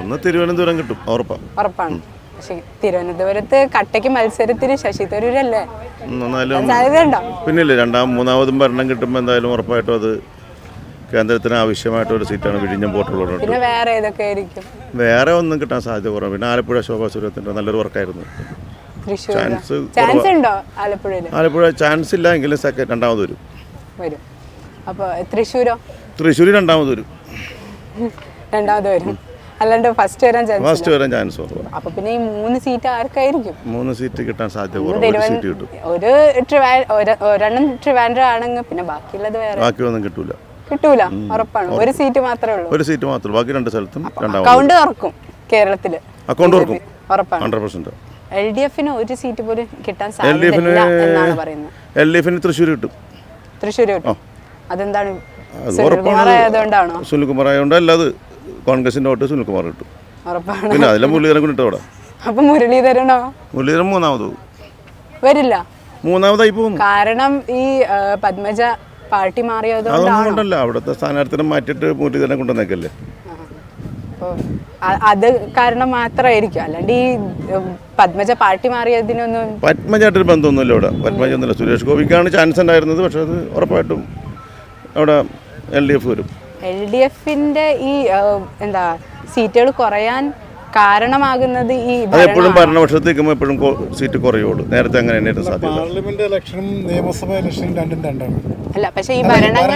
ഒന്ന് തിരുവനന്തപുരം കിട്ടും. ഉറപ്പാണ്. പക്ഷെ തിരുവനന്തപുരത്ത് കട്ടയ്ക്ക് മത്സരത്തിന് ശശി തരൂരല്ലേ സാധ്യതയുണ്ടോ? പിന്നില്ലേ, മൂന്നാമതും ഭരണം കിട്ടുമ്പോൾ എന്തായാലും ഉറപ്പായിട്ടും അത് കേന്ദ്രത്തിന് ആവശ്യമായിട്ടൊരു സീറ്റാണ് വിഴിഞ്ഞം പോർട്ടുള്ളത്. പിന്നെ വേറെ ഏതൊക്കെയായിരിക്കും? വേറെ ഒന്നും കിട്ടാൻ സാധ്യത കുറവാണ്. പിന്നെ ആലപ്പുഴ ശോഭാ സുരേന്ദ്രന്റെ നല്ലൊരു വർക്കായിരുന്നു. ചാൻസ് ഉണ്ടോ ആലപ്പുഴ? ചാൻസ് ഇല്ല എങ്കിലും രണ്ടാമത് വരും. അപ്പൊ തൃശ്ശൂരോ? തൃശ്ശൂർ രണ്ടാമത് വരും. അല്ലാണ്ട് ഫസ്റ്റ് വരാൻ ചാൻസ് കുറവാണ്. അപ്പൊ പിന്നെ ഈ 3 സീറ്റ് ആർക്കായിരിക്കും? 3 സീറ്റ് കിട്ടാൻ സാധ്യത കുറവാണ്. ഒരെണ്ണം ട്രിവാൻഡ്രം ആണെങ്കിൽ പിന്നെ ബാക്കിയുള്ളത് വേറെ. ബാക്കിയൊന്നും കിട്ടൂല. കിട്ടൂല, ഉറപ്പാണ്. ഒരു സീറ്റ് മാത്രമേ ഉള്ളൂ. ഒരു സീറ്റ് മാത്രമേ, ബാക്കി 2 സ്ഥലത്തും രണ്ടാമത് അക്കൗണ്ട് തുറക്കും കേരളത്തില്, അക്കൗണ്ട് തുറക്കും ഉറപ്പാണ്. 100%. LDF-ന് ഒരു സീറ്റ് പോലും കിട്ടാൻ സാധ്യതയില്ല എന്നാണ് പറയുന്നത്. LDF-ന് തൃശ്ശൂർ കിട്ടും. തൃശ്ശൂർ കിട്ടും. അതെന്താണ്? സുനിൽകുമാർ ആയതുകൊണ്ടാണോ? സുനിൽകുമാർ ആയതുകൊണ്ട് അല്ലാതെ കോൺഗ്രസിന്റെ വോട്ട് സുനിൽകുമാർ കിട്ടും. ഉറപ്പാണ്. പിന്നെ അതിലെ മുരളീധരൻ കിട്ടും അവിടെ. അപ്പൊ മുരളീധരനോ? മുരളീധരൻ മൂന്നാമത് വരില്ല, മൂന്നാമതായി പോകുന്നു. കാരണം ഈ പത്മജ പാർട്ടി മാറിയതുകൊണ്ടാണോ? അതൊന്നും കൊണ്ടല്ല, അവിടുത്തെ സ്ഥാനാർത്ഥിനെ മാറ്റിയിട്ട് മുരളീധരനെ കൊണ്ടുവന്നേക്കല്ലേ. അത് കാരണം മാത്രമായിരിക്കും, അല്ലാണ്ട് ഈ പത്മജ പാർട്ടി മാറിയതിനൊന്നും പത്മജായിട്ടൊരു ബന്ധമൊന്നുമില്ല ഇവിടെ. പത്മജ ഒന്നുമില്ല. സുരേഷ് ഗോപിക്കാണ് ചാൻസ് ഉണ്ടായിരുന്നത്, പക്ഷെ അത് ഉറപ്പായിട്ടും അവിടെ LDF വരും. LDF-ന്റെ ഈ എന്താ സീറ്റുകൾ കുറയാൻ കാരണമാകുന്നത് ഈ അതെപ്പോഴും ഭരണപക്ഷത്ത് നിൽക്കുമ്പോൾ എപ്പോഴും സീറ്റ് കുറയുള്ളൂ. നേരത്തെ അങ്ങനെ തന്നെയായിരുന്നു സാധ്യത. പാർലമെന്റ് ഇലക്ഷനും നിയമസഭാ ഇലക്ഷനും രണ്ടും രണ്ടാണ്. അല്ല, പക്ഷെ ഈ ഭരണങ്ങൾ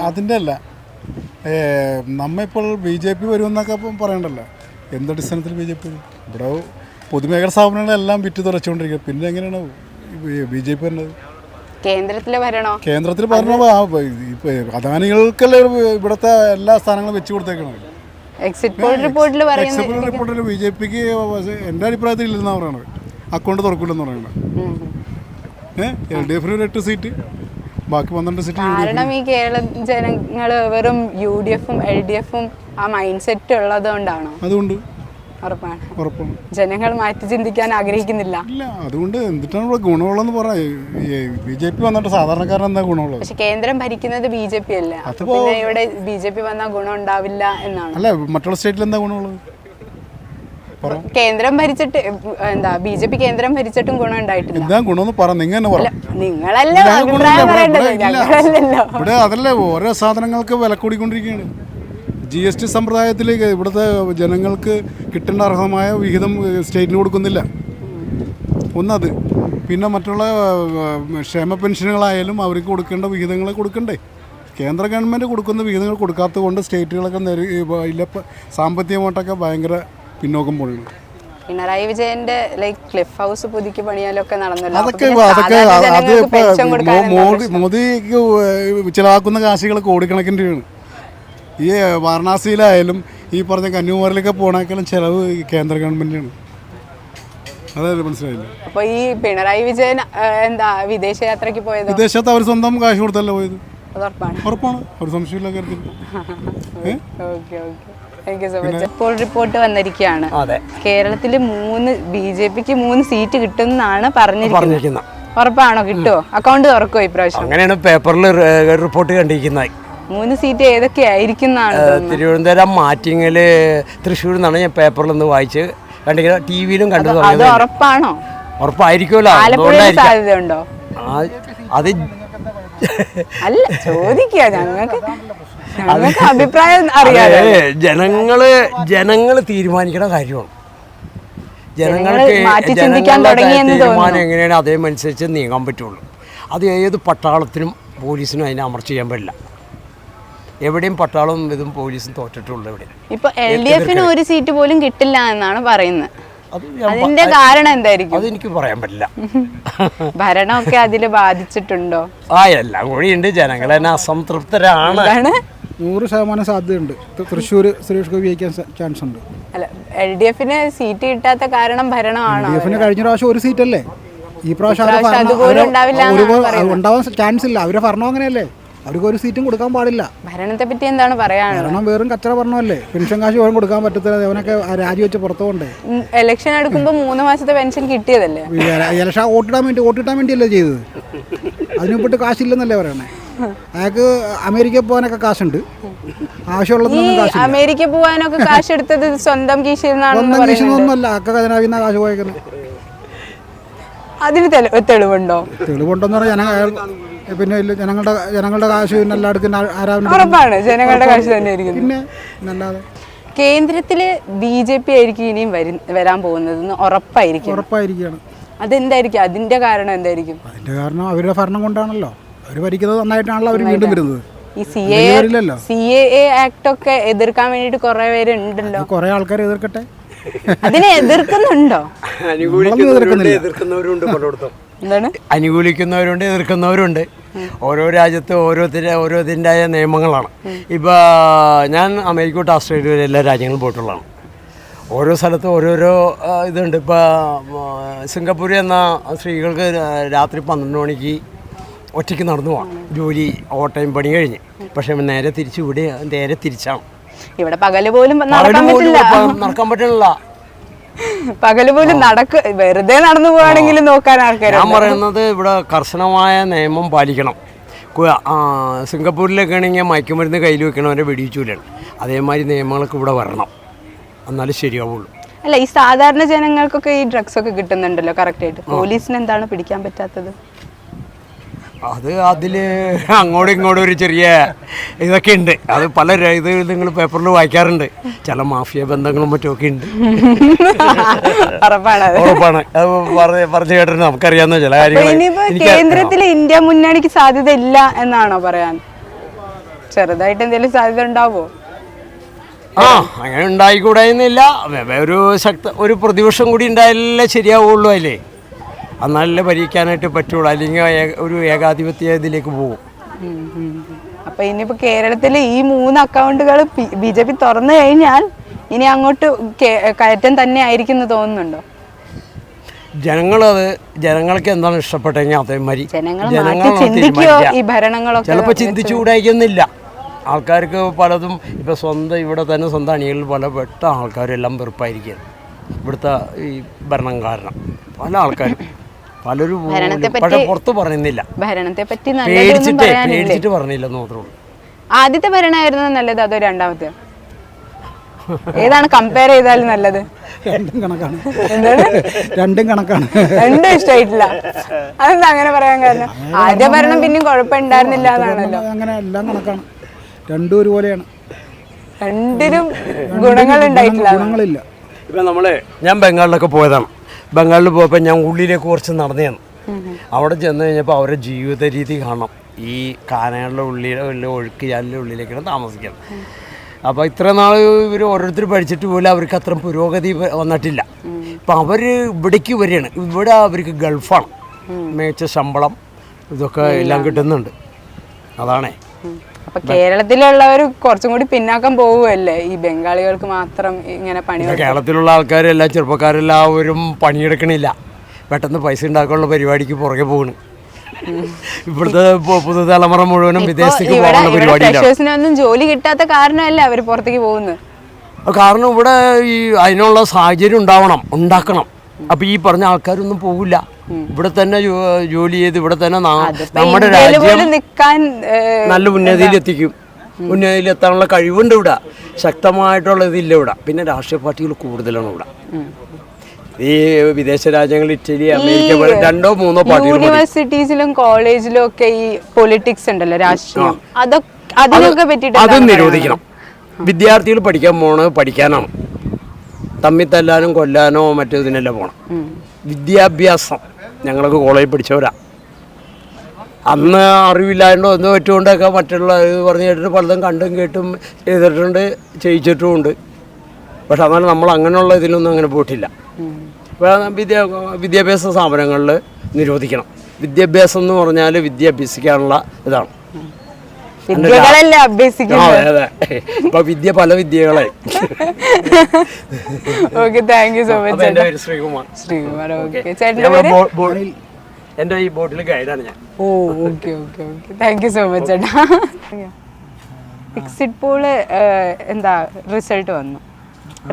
അതിന്റെ അല്ല, നമ്മളിപ്പോൾ BJP വരുമെന്നൊക്കെ പറയണ്ടല്ലോ. എന്തടിസ്ഥാനത്തിൽ BJP വരും? ഇവിടെ പൊതുമേഖലാ സ്ഥാപനങ്ങളെല്ലാം വിറ്റ് തുറച്ചുകൊണ്ടിരിക്കുക. പിന്നെ എങ്ങനെയാണ് BJP വരുന്നത്? കേന്ദ്രത്തിലെ ഭരണോ? കേന്ദ്രത്തിൽ ഭരണം അദാനികൾക്കല്ലേ ഇവിടുത്തെ എല്ലാ സ്ഥാനങ്ങളും വെച്ച് കൊടുത്തേക്കണം. എക്സിറ്റ് പോൾ റിപ്പോർട്ടിൽ BJPക്ക് എൻ്റെ അഭിപ്രായത്തിൽ ഇല്ലെന്നാണ് പറയുന്നത്. അക്കൗണ്ട് തുറക്കില്ലെന്ന് പറയുന്നത്. LDF-ന് ഒരു 8 സീറ്റ്, ബാക്കി 12 സീറ്റ്. കാരണം ഈ കേരള ജനങ്ങള് വെറും UDF-ഉം LDF-ഉം ആ മൈൻഡ് സെറ്റ് ഉള്ളത് കൊണ്ടാണോ? അതുകൊണ്ട് ഉറപ്പാണ്. ജനങ്ങൾ മാറ്റി ചിന്തിക്കാൻ ആഗ്രഹിക്കുന്നില്ല. ഇല്ല, അതുകൊണ്ട് എന്തിട്ടാണ് ഇവിടെ ഗുണമുള്ളതെന്ന് പറയാം. BJP വന്നിട്ട് സാധാരണക്കാരൻ എന്താ ഗുണമുള്ളത്? പക്ഷെ കേന്ദ്രം ഭരിക്കുന്നത് BJP അല്ലേ, പിന്നെ ഇവിടെ BJP വന്നാൽ ഗുണം ഉണ്ടാവില്ല എന്നാണ്. അല്ല, മറ്റുള്ള സ്റ്റേറ്റിൽ എന്താ ഗുണമുള്ളത്? കേന്ദ്രം ഭരിച്ചിട്ട് എന്താ BJP കേന്ദ്രം ഭരിച്ചിട്ടും ഗുണം ഉണ്ടായിട്ടില്ല. എന്താ ഗുണമെന്ന് പറ, നിങ്ങളല്ലേ അഭിപ്രായം പറയേണ്ടത്, ഞങ്ങളല്ലല്ലോ. ഇവിടെ അതല്ലേ, ഓരോ സാധനങ്ങൾക്ക് വില കൂടിക്കൊണ്ടിരിക്കുകയാണ്. GST സമ്പ്രദായത്തിലേക്ക് ഇവിടുത്തെ ജനങ്ങൾക്ക് കിട്ടേണ്ട അർഹമായ വിഹിതം സ്റ്റേറ്റിന് കൊടുക്കുന്നില്ല. ഒന്നത്. പിന്നെ മറ്റുള്ള ക്ഷേമ പെൻഷനുകളായാലും അവർക്ക് കൊടുക്കേണ്ട വിഹിതങ്ങൾ കൊടുക്കണ്ടേ? കേന്ദ്ര ഗവൺമെൻറ് കൊടുക്കുന്ന വിഹിതങ്ങൾ കൊടുക്കാത്തത് കൊണ്ട് സ്റ്റേറ്റുകളൊക്കെ സാമ്പത്തികമായിട്ടൊക്കെ ഭയങ്കര പിന്നോക്കം പോവുകയാണ്. പിണറായി വിജയന്റെ ക്ലിഫ് ഹൗസ് പുതുക്കി പണിയാലൊക്കെ നടന്നല്ലോ. മോദിക്ക് ചിലവാക്കുന്ന കാശുകൾ കോടിക്കണക്കിന് രൂപയാണ്. ഈ വാരണാസിയിലായാലും ഈ പറഞ്ഞ കന്യാകുമാരിയിലൊക്കെ പോകണേക്കാളും ചിലവ് കേന്ദ്ര ഗവൺമെന്റിനാണ്. അതായത് മനസ്സിലായില്ല. അപ്പോൾ ഈ പിണറായി വിജയൻ എന്താ വിദേശയാത്രയ്ക്ക് പോയത്? വിദേശത്ത് അവർ സ്വന്തം കാശ് കൊടുത്തല്ലേ പോയത്. ഉറപ്പാണ്, ഒരു സംശയമില്ല കാര്യത്തിൽ. ഇപ്പോൾ റിപ്പോർട്ട് വന്നിരിക്കുകയാണ്, കേരളത്തിൽ BJPക്ക് 3 സീറ്റ് കിട്ടുമെന്നാണ് പറഞ്ഞിരിക്കുന്നത്. ഉറപ്പാണോ? കിട്ടുമോ? അക്കൗണ്ട് തുറക്കുമോ ഇപ്രാവശ്യം? അങ്ങനെയാണ് പേപ്പറിൽ റിപ്പോർട്ട് കണ്ടിരിക്കുന്നത്. 3 സീറ്റ് ഏതൊക്കെയായിരിക്കും? തിരുവനന്തപുരം, മാറ്റിങ്ങല്, തൃശ്ശൂർ എന്നാണ് ഞാൻ പേപ്പറിൽ നിന്ന് വായിച്ച് കണ്ടിരിക്കുന്നത്. TV-ലും കണ്ടു. അത് ഉറപ്പാണോ? ഉറപ്പായിരിക്കുമല്ലോ. സാധ്യതയുണ്ടോ? അത് അല്ല, ചോദിക്കുക, ഞങ്ങൾക്ക് അഭിപ്രായം അറിയാതെ. ജനങ്ങള് തീരുമാനിക്കുന്ന കാര്യമാണ്. ജനങ്ങൾക്ക് തീരുമാനം എങ്ങനെയാണ് അതേമനുസരിച്ച് നീങ്ങാൻ പറ്റുള്ളൂ. അത് ഏത് പട്ടാളത്തിനും പോലീസിനും അതിനെ അമർച്ച ചെയ്യാൻ പറ്റില്ല. എവിടെയും പട്ടാളം ഇതും പോലീസും തോറ്റിട്ടുള്ളൂ. ഇവിടെ ഇപ്പൊ LDF-ന് 1 സീറ്റ് പോലും കിട്ടില്ല എന്നാണ് പറയുന്നത്. അതിന്റെ കാരണം എന്തായിരിക്കും? അതെനിക്ക് പറയാൻ പറ്റില്ല. ഭരണമൊക്കെ അതില് ബാധിച്ചിട്ടുണ്ടോ? എല്ലാം കൂടിയുണ്ട്. ജനങ്ങൾ തന്നെ അസംതൃപ്തരാണ്. 100% സാധ്യതയുണ്ട്. തൃശ്ശൂർ സുരേഷ് ഗോപി ജയിക്കാൻ ചാൻസ് ഉണ്ട്. അല്ല, LDF-ന് സീറ്റ് കിട്ടാത്ത കാരണം ഭരണമാണോ? LDF-ന് കഴിഞ്ഞ പ്രാവശ്യം 1 സീറ്റല്ലേ, ഈ പ്രാവശ്യം ഉണ്ടാവാൻ ചാൻസ് ഇല്ല. അവരെ ഭരണം അങ്ങനെയല്ലേ, അവർക്ക് 1 സീറ്റും കൊടുക്കാൻ പാടില്ല. ഭരണത്തെ പറ്റി എന്താണ് പറയാനുള്ളത്? ഭരണം വേറും കച്ചറ ഭരണമല്ലേ. പെൻഷൻ കാശ് പോലും കൊടുക്കാൻ പറ്റത്തില്ല. അവനൊക്കെ രാജിവെച്ച് പുറത്തു കൊണ്ടേ. ഇലക്ഷൻ എടുക്കുമ്പോൾ 3 മാസത്തെ പെൻഷൻ കിട്ടിയതല്ലേ? ഇലക്ഷൻ വോട്ടിട്ടാൻ വേണ്ടിയല്ലേ ചെയ്തത്. അതിന് മുമ്പിട്ട് കാശില്ലെന്നല്ലേ പറയണേ. അയാൾക്ക് അമേരിക്കയിൽ പോകാനൊക്കെ കാശുണ്ട്, ആവശ്യമുള്ളതൊന്നും കാശില്ല. അമേരിക്ക പോകാനൊക്കെ കാശ് എടുത്തത് സ്വന്തം കീശയിൽ നിന്നൊന്നുമല്ല, അക്ക ഖജനാവിൽ കാശ് പോയേക്കുന്നത്. അതിന് തെളിവുണ്ടോ? തെളിവുണ്ടെന്ന് പറഞ്ഞാൽ പിന്നെ ജനങ്ങളുടെ കാശ് എല്ലാവർക്കും ഉറപ്പാണ്, ജനങ്ങളുടെ കാശ് തന്നെ ആയിരിക്കും. പിന്നെ അല്ലാതെ കേന്ദ്രത്തില് BJP ആയിരിക്കും ഇനിയും വരാൻ പോകുന്നത് ഉറപ്പായിരിക്കുകയാണ്. അതെന്തായിരിക്കും? അതിന്റെ കാരണം എന്തായിരിക്കും? അതിന്റെ കാരണം അവരുടെ ഭരണം കൊണ്ടാണല്ലോ. അവർ ഭരിക്കുന്നത് നന്നായിട്ടാണല്ലോ അവർ വീണ്ടും വരുന്നത്. ഈ CAA ആക്ട് ഒക്കെ എതിർക്കാൻ വേണ്ടിട്ട് കുറെ പേര് ഉണ്ടല്ലോ. കുറെ ആൾക്കാർ എതിർക്കട്ടെ. അതിനെ എതിർക്കുന്നുണ്ടോ? എതിർക്കുന്നവരുണ്ട്. എന്താണ്? അനുകൂലിക്കുന്നവരുണ്ട്, എതിർക്കുന്നവരുണ്ട്. ഓരോ രാജ്യത്ത് ഓരോതിൻ്റെതായ നിയമങ്ങളാണ്. ഇപ്പോൾ ഞാൻ അമേരിക്ക തൊട്ട് ഓസ്ട്രേലിയ വരെ എല്ലാ രാജ്യങ്ങളും പോയിട്ടുള്ളതാണ്. ഓരോ സ്ഥലത്തും ഓരോരോ ഇതുണ്ട്. ഇപ്പോൾ സിംഗപ്പൂരിൽ എന്ന സ്ത്രീകൾക്ക് രാത്രി 12 മണിക്ക് ഒറ്റയ്ക്ക് നടന്നു പോകാം, ജോലി ഓവർടൈം പണി കഴിഞ്ഞ്. പക്ഷേ നേരെ തിരിച്ചാണ്. ഇവിടെ പകല് പോലും നടക്കാൻ പറ്റില്ല. പകല് പോലും വെറുതെ നടന്നു പോവാണെങ്കിലും നോക്കാൻ ആൾക്കാർ. ഞാൻ പറയുന്നത് ഇവിടെ കർശനമായ നിയമം പാലിക്കണം. സിംഗപ്പൂരിലൊക്കെ ആണെങ്കിൽ മയക്കുമരുന്ന് കയ്യിൽ വെക്കണവരെ വെടിവെച്ചൂലാണ്. അതേമാതിരി നിയമങ്ങളൊക്കെ ഇവിടെ വരണം, എന്നാലും ശരിയാവുള്ളൂ. അല്ല, ഈ സാധാരണ ജനങ്ങൾക്കൊക്കെ ഈ ഡ്രഗ്സ് ഒക്കെ കിട്ടുന്നുണ്ടല്ലോ കറക്റ്റായിട്ട്. പോലീസിന് എന്താണ് പിടിക്കാൻ പറ്റാത്തത്? അതിൽ അങ്ങോട്ടും ഇങ്ങോട്ടും ഒരു ചെറിയ ഇതൊക്കെ ഉണ്ട്. അത് പല ഇത് നിങ്ങൾ പേപ്പറിൽ വായിക്കാറുണ്ട്. ചില മാഫിയ ബന്ധങ്ങളും മറ്റുമൊക്കെ ഉണ്ട്. ഉറപ്പാണ്. അത് പറഞ്ഞു കേട്ടിട്ട് നമുക്കറിയാവുന്ന ചില കാര്യങ്ങൾ. കേന്ദ്രത്തിലെ ഇന്ത്യ മുന്നണിക്ക് സാധ്യത ഇല്ല എന്നാണോ പറയാൻ? ചെറുതായിട്ട് എന്തെങ്കിലും സാധ്യത ഉണ്ടാവോ? അങ്ങനെ ഉണ്ടായിക്കൂടായിരുന്നില്ല. ഒരു പ്രതിപക്ഷം കൂടി ഉണ്ടായാലേ ശരിയാവുള്ളൂ. അതിലേ എന്നാലല്ലേ ഭരിക്കാനായിട്ട് പറ്റുള്ളൂ. അല്ലെങ്കിൽ ഒരു ഏകാധിപത്യ ഇതിലേക്ക് പോകും. അപ്പൊ ഇനിയിപ്പോ കേരളത്തില് ഈ 3 അക്കൗണ്ടുകൾ BJP തുറന്നു കഴിഞ്ഞാൽ ഇനി അങ്ങോട്ട് കയറ്റം തന്നെ ആയിരിക്കും എന്ന് തോന്നുന്നുണ്ടോ? ജനങ്ങൾക്ക് എന്താണ് ഇഷ്ടപ്പെട്ടെങ്കിൽ അതേമാതിരി ചിലപ്പോൾ ചിന്തിച്ചുകൂടായിക്കുന്നില്ല. ആൾക്കാർക്ക് പലതും ഇപ്പം ഇവിടെ തന്നെ സ്വന്തം അണികളിൽ പെട്ട ആൾക്കാരെല്ലാം വെറുപ്പായിരിക്കുകയാണ് ഇവിടുത്തെ ഈ ഭരണം കാരണം. പല ആൾക്കാരും പലരും പക്ഷെ പുറത്ത് പറയുന്നില്ല. ഭരണത്തെ പറ്റി പേടിച്ചിട്ട് പറഞ്ഞില്ലെന്ന് മാത്രമേ ഉള്ളൂ. ആദ്യത്തെ ഭരണമായിരുന്നു നല്ലത് അതോ രണ്ടാമത്തെ? ഏതാണ് കമ്പയർ ചെയ്താലും നല്ലത്? രണ്ടും കണക്കാണ്. രണ്ടും ഇഷ്ടമായിട്ടില്ല. അതെന്താ അങ്ങനെ പറയാൻ കാരണം? ആദ്യ ഭരണം പിന്നെയും കുഴപ്പമുണ്ടായിരുന്നില്ല എന്നാണല്ലോ. അങ്ങനെ എല്ലാം കണക്കാണ്, രണ്ടും ഒരുപോലെയാണ്. രണ്ടിനും ഗുണങ്ങൾ ഉണ്ടായിട്ടില്ല. ഇപ്പം ഞാൻ ബംഗാളിലൊക്കെ പോയതാണ്. ബംഗാളിൽ പോയപ്പോൾ ഞാൻ ഉള്ളിലേക്ക് കുറച്ച് നടന്നതാണ്. അവിടെ ചെന്ന് കഴിഞ്ഞപ്പോൾ അവരുടെ ജീവിത രീതി കാണണം. ഈ കാനകളുടെ ഒഴുക്ക് ചാലിൻ്റെ ഉള്ളിലേക്കാണ് താമസിക്കുന്നത്. അപ്പോൾ ഇത്ര നാൾ ഇവർ ഓരോരുത്തർ പഠിച്ചിട്ട് പോലും അവർക്ക് അത്ര പുരോഗതി വന്നിട്ടില്ല. അപ്പം അവർ ഇവിടേക്ക് വരികയാണ്. ഇവിടെ അവർക്ക് ഗൾഫാണ്, മികച്ച ശമ്പളം ഇതൊക്കെ എല്ലാം കിട്ടുന്നുണ്ട്. അതാണേ. അപ്പൊ കേരളത്തിലുള്ളവർ കുറച്ചും കൂടി പിന്നാക്കം പോവുമല്ലേ ഈ ബംഗാളികൾക്ക് മാത്രം ഇങ്ങനെ പണി? കേരളത്തിലുള്ള ആൾക്കാരെല്ലാം ചെറുപ്പക്കാരെല്ലാവരും പണിയെടുക്കണില്ല, പെട്ടെന്ന് പൈസ ഉണ്ടാക്കാനുള്ള പരിപാടിക്ക് പുറകെ പോകണം. ഇവിടുത്തെ പുതുതലമുറ മുഴുവനും വിദേശത്തേക്ക് പോകാനുള്ള പരിപാടിയിലാണ്. ജോലി കിട്ടാത്ത കാരണമല്ലേ അവർ പുറത്തേക്ക് പോകുന്നത്? കാരണം ഇവിടെ ഈ അതിനുള്ള സാഹചര്യം ഉണ്ടാക്കണം. അപ്പൊ ഈ പറഞ്ഞ ആൾക്കാരൊന്നും പോകില്ല. ഇവിടെ തന്നെ ജോലി ചെയ്ത് ഇവിടെ തന്നെ നമ്മുടെ രാജ്യം നല്ല ഉന്നതിയിലെത്തിക്കും. ഉന്നതിയിലെത്താനുള്ള കഴിവുണ്ട് ഇവിടെ, ശക്തമായിട്ടുള്ള ഇതില്ല ഇവിടെ. പിന്നെ രാഷ്ട്രീയ പാർട്ടികൾ കൂടുതലാണ് ഇവിടെ. ഈ വിദേശ രാജ്യങ്ങൾ ഇറ്റലി, അമേരിക്ക 2-3 പാർട്ടികൾ. യൂണിവേഴ്സിറ്റീസിലും കോളേജിലും ഒക്കെ ഈ പൊളിറ്റിക്സ് ഉണ്ടല്ലോ, രാഷ്ട്രീയം, അതിനൊക്കെ പറ്റിയിട്ട് അത് നിരോധിക്കണം. വിദ്യാർത്ഥികൾ പഠിക്കാനാണ്. തമ്മിൽ തല്ലാനും കൊല്ലാനോ മറ്റേതിനല്ല പോകണം. വിദ്യാഭ്യാസം ഞങ്ങളൊക്കെ കോളേജിൽ പഠിച്ചവരാ. അന്ന് അറിവില്ലാണ്ടോ എന്തോ പറ്റുകൊണ്ടൊക്കെ മറ്റുള്ള ഇത് പറഞ്ഞു കേട്ടിട്ട് പലതും കണ്ടും കേട്ടും ചെയ്തിട്ടുണ്ട്, ചെയ്യിച്ചിട്ടുമുണ്ട്. പക്ഷെ എന്നാലും നമ്മൾ അങ്ങനെയുള്ള ഇതിലൊന്നും അങ്ങനെ പോയിട്ടില്ല. വിദ്യാഭ്യാസ സ്ഥാപനങ്ങളിൽ നിരോധിക്കണം. വിദ്യാഭ്യാസം എന്ന് പറഞ്ഞാൽ വിദ്യ അഭ്യസിക്കാനുള്ള ഇതാണ്. അഭ്യസിക്കുന്നത്. ഇപ്പൊ പല വിദ്യകളെ. എന്റെ ഈ ബോട്ടിൽ ഗൈഡാണ് ഞാൻ. എക്സിറ്റ് പോള് റിസൾട്ട് വന്നു,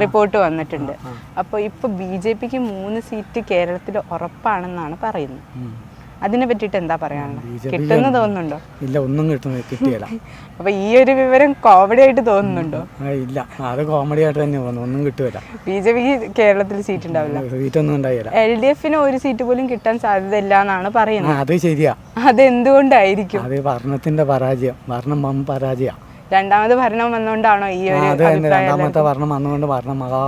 റിപ്പോർട്ട് വന്നിട്ടുണ്ട്. അപ്പോൾ ഇപ്പോൾ BJPക്ക് 3 സീറ്റ് കേരളത്തിൽ ഉറപ്പാണെന്നാണ് പറയുന്നത്. അതിനെ പറ്റിയിട്ട് എന്താ പറയാനുള്ളത്? കിട്ടുന്ന തോന്നുന്നുണ്ടോ? ഇല്ല, ഒന്നും കിട്ടിയില്ല. അപ്പൊ ഈ ഒരു വിവരം കോമഡി ആയിട്ട് തോന്നുന്നുണ്ടോ? ഇല്ല, അത് കോമഡി ആയിട്ട് തന്നെ തോന്നുന്നു. ഒന്നും കിട്ടുമില്ല. BJPക്ക് കേരളത്തിൽ സീറ്റ് ഉണ്ടാവില്ല, സീറ്റൊന്നും ഉണ്ടായില്ല. LDFന് ഒരു സീറ്റ് പോലും കിട്ടാൻ സാധ്യത ഇല്ല എന്നാണ് പറയുന്നത്. അത് ശരിയാ. അതെന്തുകൊണ്ടായിരിക്കും? അത് ഭരണത്തിന്റെ പരാജയം. ഭരണം പരാജയ. രണ്ടാമത് ഭരണം വന്നുകൊണ്ടാണോ ഈ ഒരു? രണ്ടാമത്തെ ഭരണം വന്നുകൊണ്ട് ഭരണം മഹാ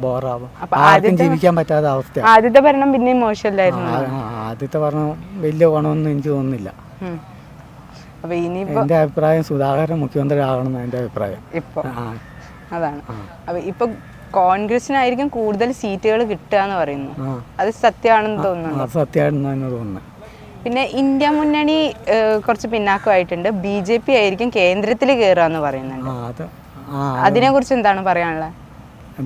ബോറാവും. ആർക്കും ജീവിക്കാൻ പറ്റാത്ത അവസ്ഥ. ആദ്യത്തെ ഭരണം പിന്നെയും മോശമല്ലായിരുന്നു. ആദ്യത്തെ ഭരണം വലിയ ഗുണമൊന്നും എനിക്ക് തോന്നുന്നില്ല. അപ്പൊ ഇനിയിപ്പോ എന്റെ അഭിപ്രായം സുധാകരൻ മുഖ്യമന്ത്രി ആകണം എന്റെ അഭിപ്രായം. ഇപ്പൊ അതാണ്. അപ്പൊ ഇപ്പൊ കോൺഗ്രസിനായിരിക്കും കൂടുതൽ സീറ്റുകൾ കിട്ടുക എന്ന് പറയുന്നു. അത് സത്യമാണെന്ന് തോന്നുന്നു. സത്യമാണെന്ന് തോന്നുന്നു. പിന്നെ ഇന്ത്യ മുന്നണി കുറച്ച് പിന്നാക്കമായിട്ടുണ്ട്. BJP ആയിരിക്കും കേന്ദ്രത്തിൽ കയറുക എന്ന് പറയുന്നുണ്ട്. അതിനെ കുറിച്ച് എന്താണ് പറയാനുള്ളത്?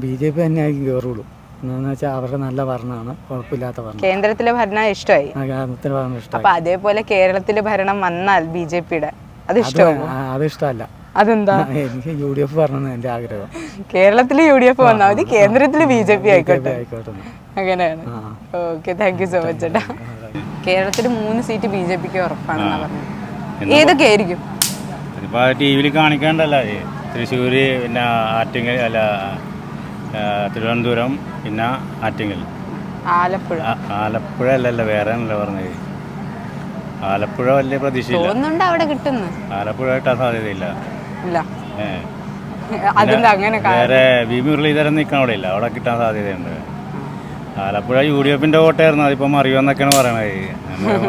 BJP തന്നെ ആയിരിക്കും കയറുള്ളൂ. എന്താണെന്ന് വെച്ചാൽ അവരുടെ നല്ല ഭരണമാണ്, കുഴപ്പമില്ലാത്ത ഭരണം. കേന്ദ്രത്തിലെ ഭരണം ഇഷ്ടമായി. കേന്ദ്രത്തിലെ ഭരണം ഇഷ്ടമായി. അപ്പൊ അതേപോലെ കേരളത്തിലെ ഭരണം വന്നാൽ BJPയുടെ അത് ഇഷ്ടമാവും? അത് ഇഷ്ടമല്ല. അതെന്താ? എനിക്ക് UDF ഭരണം എൻ്റെ ആഗ്രഹം. കേരളത്തിൽ UDF വന്നാൽ മതി, കേന്ദ്രത്തിൽ BJP ആയിക്കോട്ടെ. അങ്ങനെയാണ്. Okay, thank you so much ചേട്ടാ. കേരളത്തിൽ 3 സീറ്റ് BJPക്ക് ഉറപ്പാണെന്നാ പറഞ്ഞത്. ഏതൊക്കെ ആയിരിക്കും? ഇപ്പോൾ TV കാണിക്കാണ്ടല്ലോ, തൃശ്ശൂർ, പിന്നെ ആറ്റിങ്ങൽ, അല്ല തിരുവനന്തപുരം, പിന്നെ ആറ്റിങ്ങൽ. ആലപ്പുഴ അല്ലല്ലോ, വേറെ ആണല്ലോ പറഞ്ഞത്. ആലപ്പുഴ വലിയ പ്രതീക്ഷയില്ല. അവിടെ കിട്ടുന്നു. ആലപ്പുഴ കിട്ടാൻ സാധ്യതയില്ല. വേറെ വി മുരളീധരൻ നിൽക്കാൻ അവിടെ ഇല്ല, അവിടെ കിട്ടാൻ സാധ്യതയുണ്ട്. ആലപ്പുഴ UDFന്റെ വോട്ടായിരുന്നു, അതിപ്പോൾ മറിയുമെന്നൊക്കെയാണ് പറയണത്.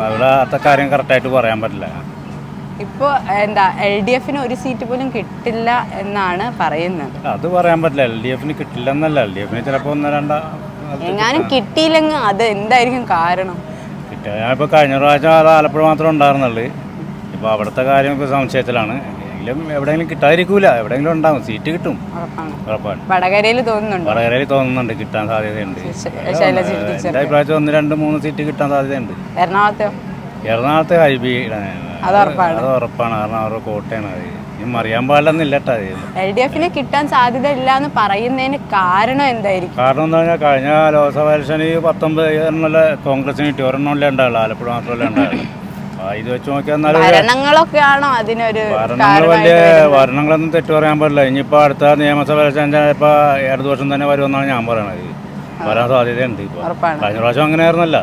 അവിടെ അത്ര കാര്യം കറക്റ്റായിട്ട് പറയാൻ പറ്റില്ല. ഇപ്പോൾ എന്താ LDFന് ഒരു സീറ്റ് പോലും കിട്ടില്ല എന്നാണ് പറയുന്നത്. അത് പറയാൻ പറ്റില്ല. LDFന് കിട്ടില്ല എന്നല്ല, LDFന് ചിലപ്പോൾ 1-2 എങ്ങാനും കിട്ടിയില്ലെങ്കിൽ അത് എന്തായിരിക്കും കാരണം? കിട്ടുക ഞാനിപ്പോൾ കഴിഞ്ഞ പ്രാവശ്യം അത് ആലപ്പുഴ മാത്രമേ ഉണ്ടായിരുന്നുള്ളൂ. ഇപ്പോൾ അവിടുത്തെ കാര്യമൊക്കെ സംശയത്തിലാണ്. എങ്കിലും എവിടെയെങ്കിലും കിട്ടാതിരിക്കൂല, എവിടെയെങ്കിലും ഉണ്ടാവും, സീറ്റ് കിട്ടും ഉറപ്പാണ്. വടകരയിൽ തോന്നുന്നുണ്ട് കിട്ടാൻ സാധ്യതയുണ്ട്. എൻ്റെ അഭിപ്രായത്തിൽ 1-2-3 സീറ്റ് കിട്ടാൻ സാധ്യതയുണ്ട്. എറണാകുളത്തെ ഹൈബി അത് ഉറപ്പാണ്. കാരണം അവരുടെ കോട്ടയാണ്. അത് ഇനി അറിയാൻ പാടില്ലെന്നില്ല കേട്ടോ. LDFന് കിട്ടാൻ സാധ്യത ഇല്ല എന്ന് പറയുന്നതിന് കാരണം എന്തായിരിക്കും? കാരണം എന്താ പറഞ്ഞാൽ കഴിഞ്ഞ ലോക്സഭ ഇലക്ഷന് 19 കോൺഗ്രസിന് കിട്ടി, ഒരെണ്ണമല്ലേ ഉണ്ടാവുള്ളൂ, ആലപ്പുഴ മാത്രമല്ലേ ഉണ്ടാവുള്ളൂ. ഇത് വെച്ച് നോക്കിയാൽ ഭരണങ്ങളൊന്നും തെറ്റു പറയാൻ പാടില്ല. ഇനിയിപ്പോൾ അടുത്ത നിയമസഭ ഇലക്ഷൻ ചിലപ്പോൾ അടുത്ത വർഷം തന്നെ വരുമെന്നാണ് ഞാൻ പറയണത്. വരാൻ സാധ്യതയുണ്ട്. ഇപ്പോൾ കഴിഞ്ഞ പ്രാവശ്യം അങ്ങനെ ആയിരുന്നല്ല.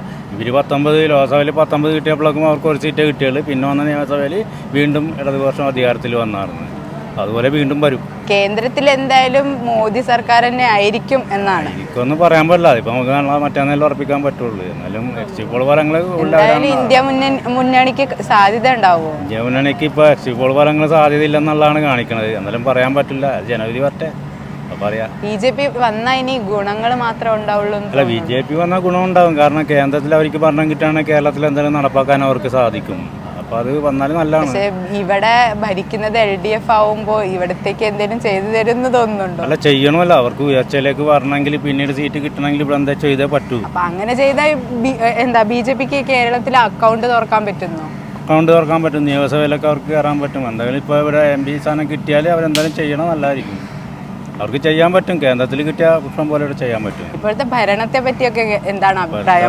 ഇവർ 19 ലോക്സഭയിൽ 19 കിട്ടിയപ്പോഴേക്കും അവർക്ക് ഒരു സീറ്റേ കിട്ടിയുള്ളൂ. പിന്നെ വന്ന നിയമസഭയിൽ വീണ്ടും ഇടതുപക്ഷം അധികാരത്തിൽ വന്നായിരുന്നു. അതുപോലെ വീണ്ടും വരും. കേന്ദ്രത്തിൽ എന്തായാലും മോദി സർക്കാർ തന്നെ ആയിരിക്കും എന്നാണ്. എനിക്കൊന്നും പറയാൻ പറ്റില്ല. അതിപ്പോൾ നമുക്ക് മറ്റേന്നെല്ലാം ഉറപ്പിക്കാൻ പറ്റുള്ളൂ. എന്നാലും എക്സിറ്റ് പോൾ ഫലങ്ങൾ ഇന്ത്യ മുന്നണിക്ക് സാധ്യത ഉണ്ടാവുമോ? ഇന്ത്യ മുന്നണിക്ക് ഇപ്പോൾ എക്സിറ്റ് പോൾ ഫലങ്ങൾ സാധ്യത ഇല്ലെന്നുള്ളതാണ് കാണിക്കുന്നത്. എന്നാലും പറയാൻ പറ്റില്ല. ജനുവരി വരട്ടെ പറയാം. BJP വന്നാൽ ഇനി ഗുണങ്ങൾ മാത്രമേ ഉണ്ടാവുള്ളൂ? അല്ല, BJP വന്നാൽ ഗുണമുണ്ടാകും. കാരണം കേന്ദ്രത്തിൽ അവർക്ക് ഭരണം കിട്ടുകയാണെങ്കിൽ കേരളത്തിൽ എന്തെങ്കിലും നടപ്പാക്കാൻ അവർക്ക് സാധിക്കും. അപ്പോൾ അത് വന്നാലും നല്ലതാണ്. പക്ഷേ ഇവിടെ ഭരിക്കുന്നത് LDF ആവുമ്പോൾ ഇവിടത്തേക്ക് എന്തെങ്കിലും ചെയ്തു തരുമെന്ന് തോന്നുന്നുണ്ടോ? അല്ല, ചെയ്യണമല്ലോ. അവർക്ക് ഉയർച്ചയിലേക്ക് വരണമെങ്കിൽ, പിന്നീട് സീറ്റ് കിട്ടണമെങ്കിൽ ഇവിടെ എന്താ ചെയ്തേ പറ്റൂ. അപ്പം അങ്ങനെ ചെയ്താൽ എന്താ BJPക്ക് കേരളത്തിൽ അക്കൗണ്ട് തുറക്കാൻ പറ്റുന്നു? അക്കൗണ്ട് തുറക്കാൻ പറ്റും. നിയമസഭയിലൊക്കെ അവർക്ക് കയറാൻ പറ്റും. എന്തെങ്കിലും ഇപ്പോൾ ഇവിടെ MP സ്ഥാനം കിട്ടിയാൽ അവരെന്തായാലും ചെയ്യണം, നല്ലതായിരിക്കും. അവർക്ക് ചെയ്യാൻ പറ്റും. കേന്ദ്രത്തിൽ കിട്ടിയ പുഷ്പം പോലെ ഇവിടെ ചെയ്യാൻ പറ്റും. ഇപ്പോഴത്തെ ഭരണത്തെ പറ്റിയൊക്കെ എന്താണ് അഭിപ്രായം?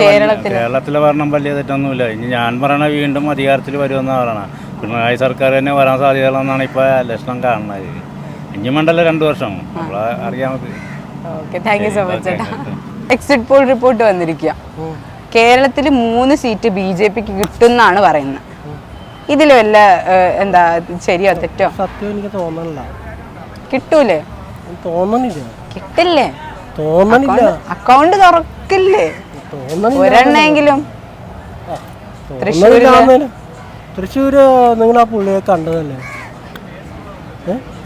കേരളത്തിലെ ഭരണം വലിയ തെറ്റൊന്നുമില്ല. ഇനി ഞാൻ പറയണ വീണ്ടും അധികാരത്തിൽ വരുമെന്നാണ് പറയണത്. പിണറായി സർക്കാർ തന്നെ വരാൻ സാധ്യതകളെന്നാണ് ഇപ്പോൾ ലക്ഷണം കാണുന്നത്. ഇനി മണ്ടല്ല 2 വർഷം നമ്മൾ അറിയാൻ മതി. Okay, thank you so much. Exit poll report വന്നിരിക്കുക. കേരളത്തിൽ 3 സീറ്റ് BJPക്ക് കിട്ടുമെന്നാണ് പറയുന്നത്. ഇതിൽ വല്ല എന്താ ശരിയോ തെറ്റോ? സത്യം എനിക്ക് തോന്നണില്ല. കിട്ടൂലേ? തോന്നണില്ല. കിട്ടില്ലേ? തോന്നണില്ല. അക്കൗണ്ട് തുറക്കില്ലേ ഒരെണ്ണെങ്കിലും? തൃശ്ശൂര് നിങ്ങൾ ആ പുള്ളിയെ കണ്ടതല്ലേ?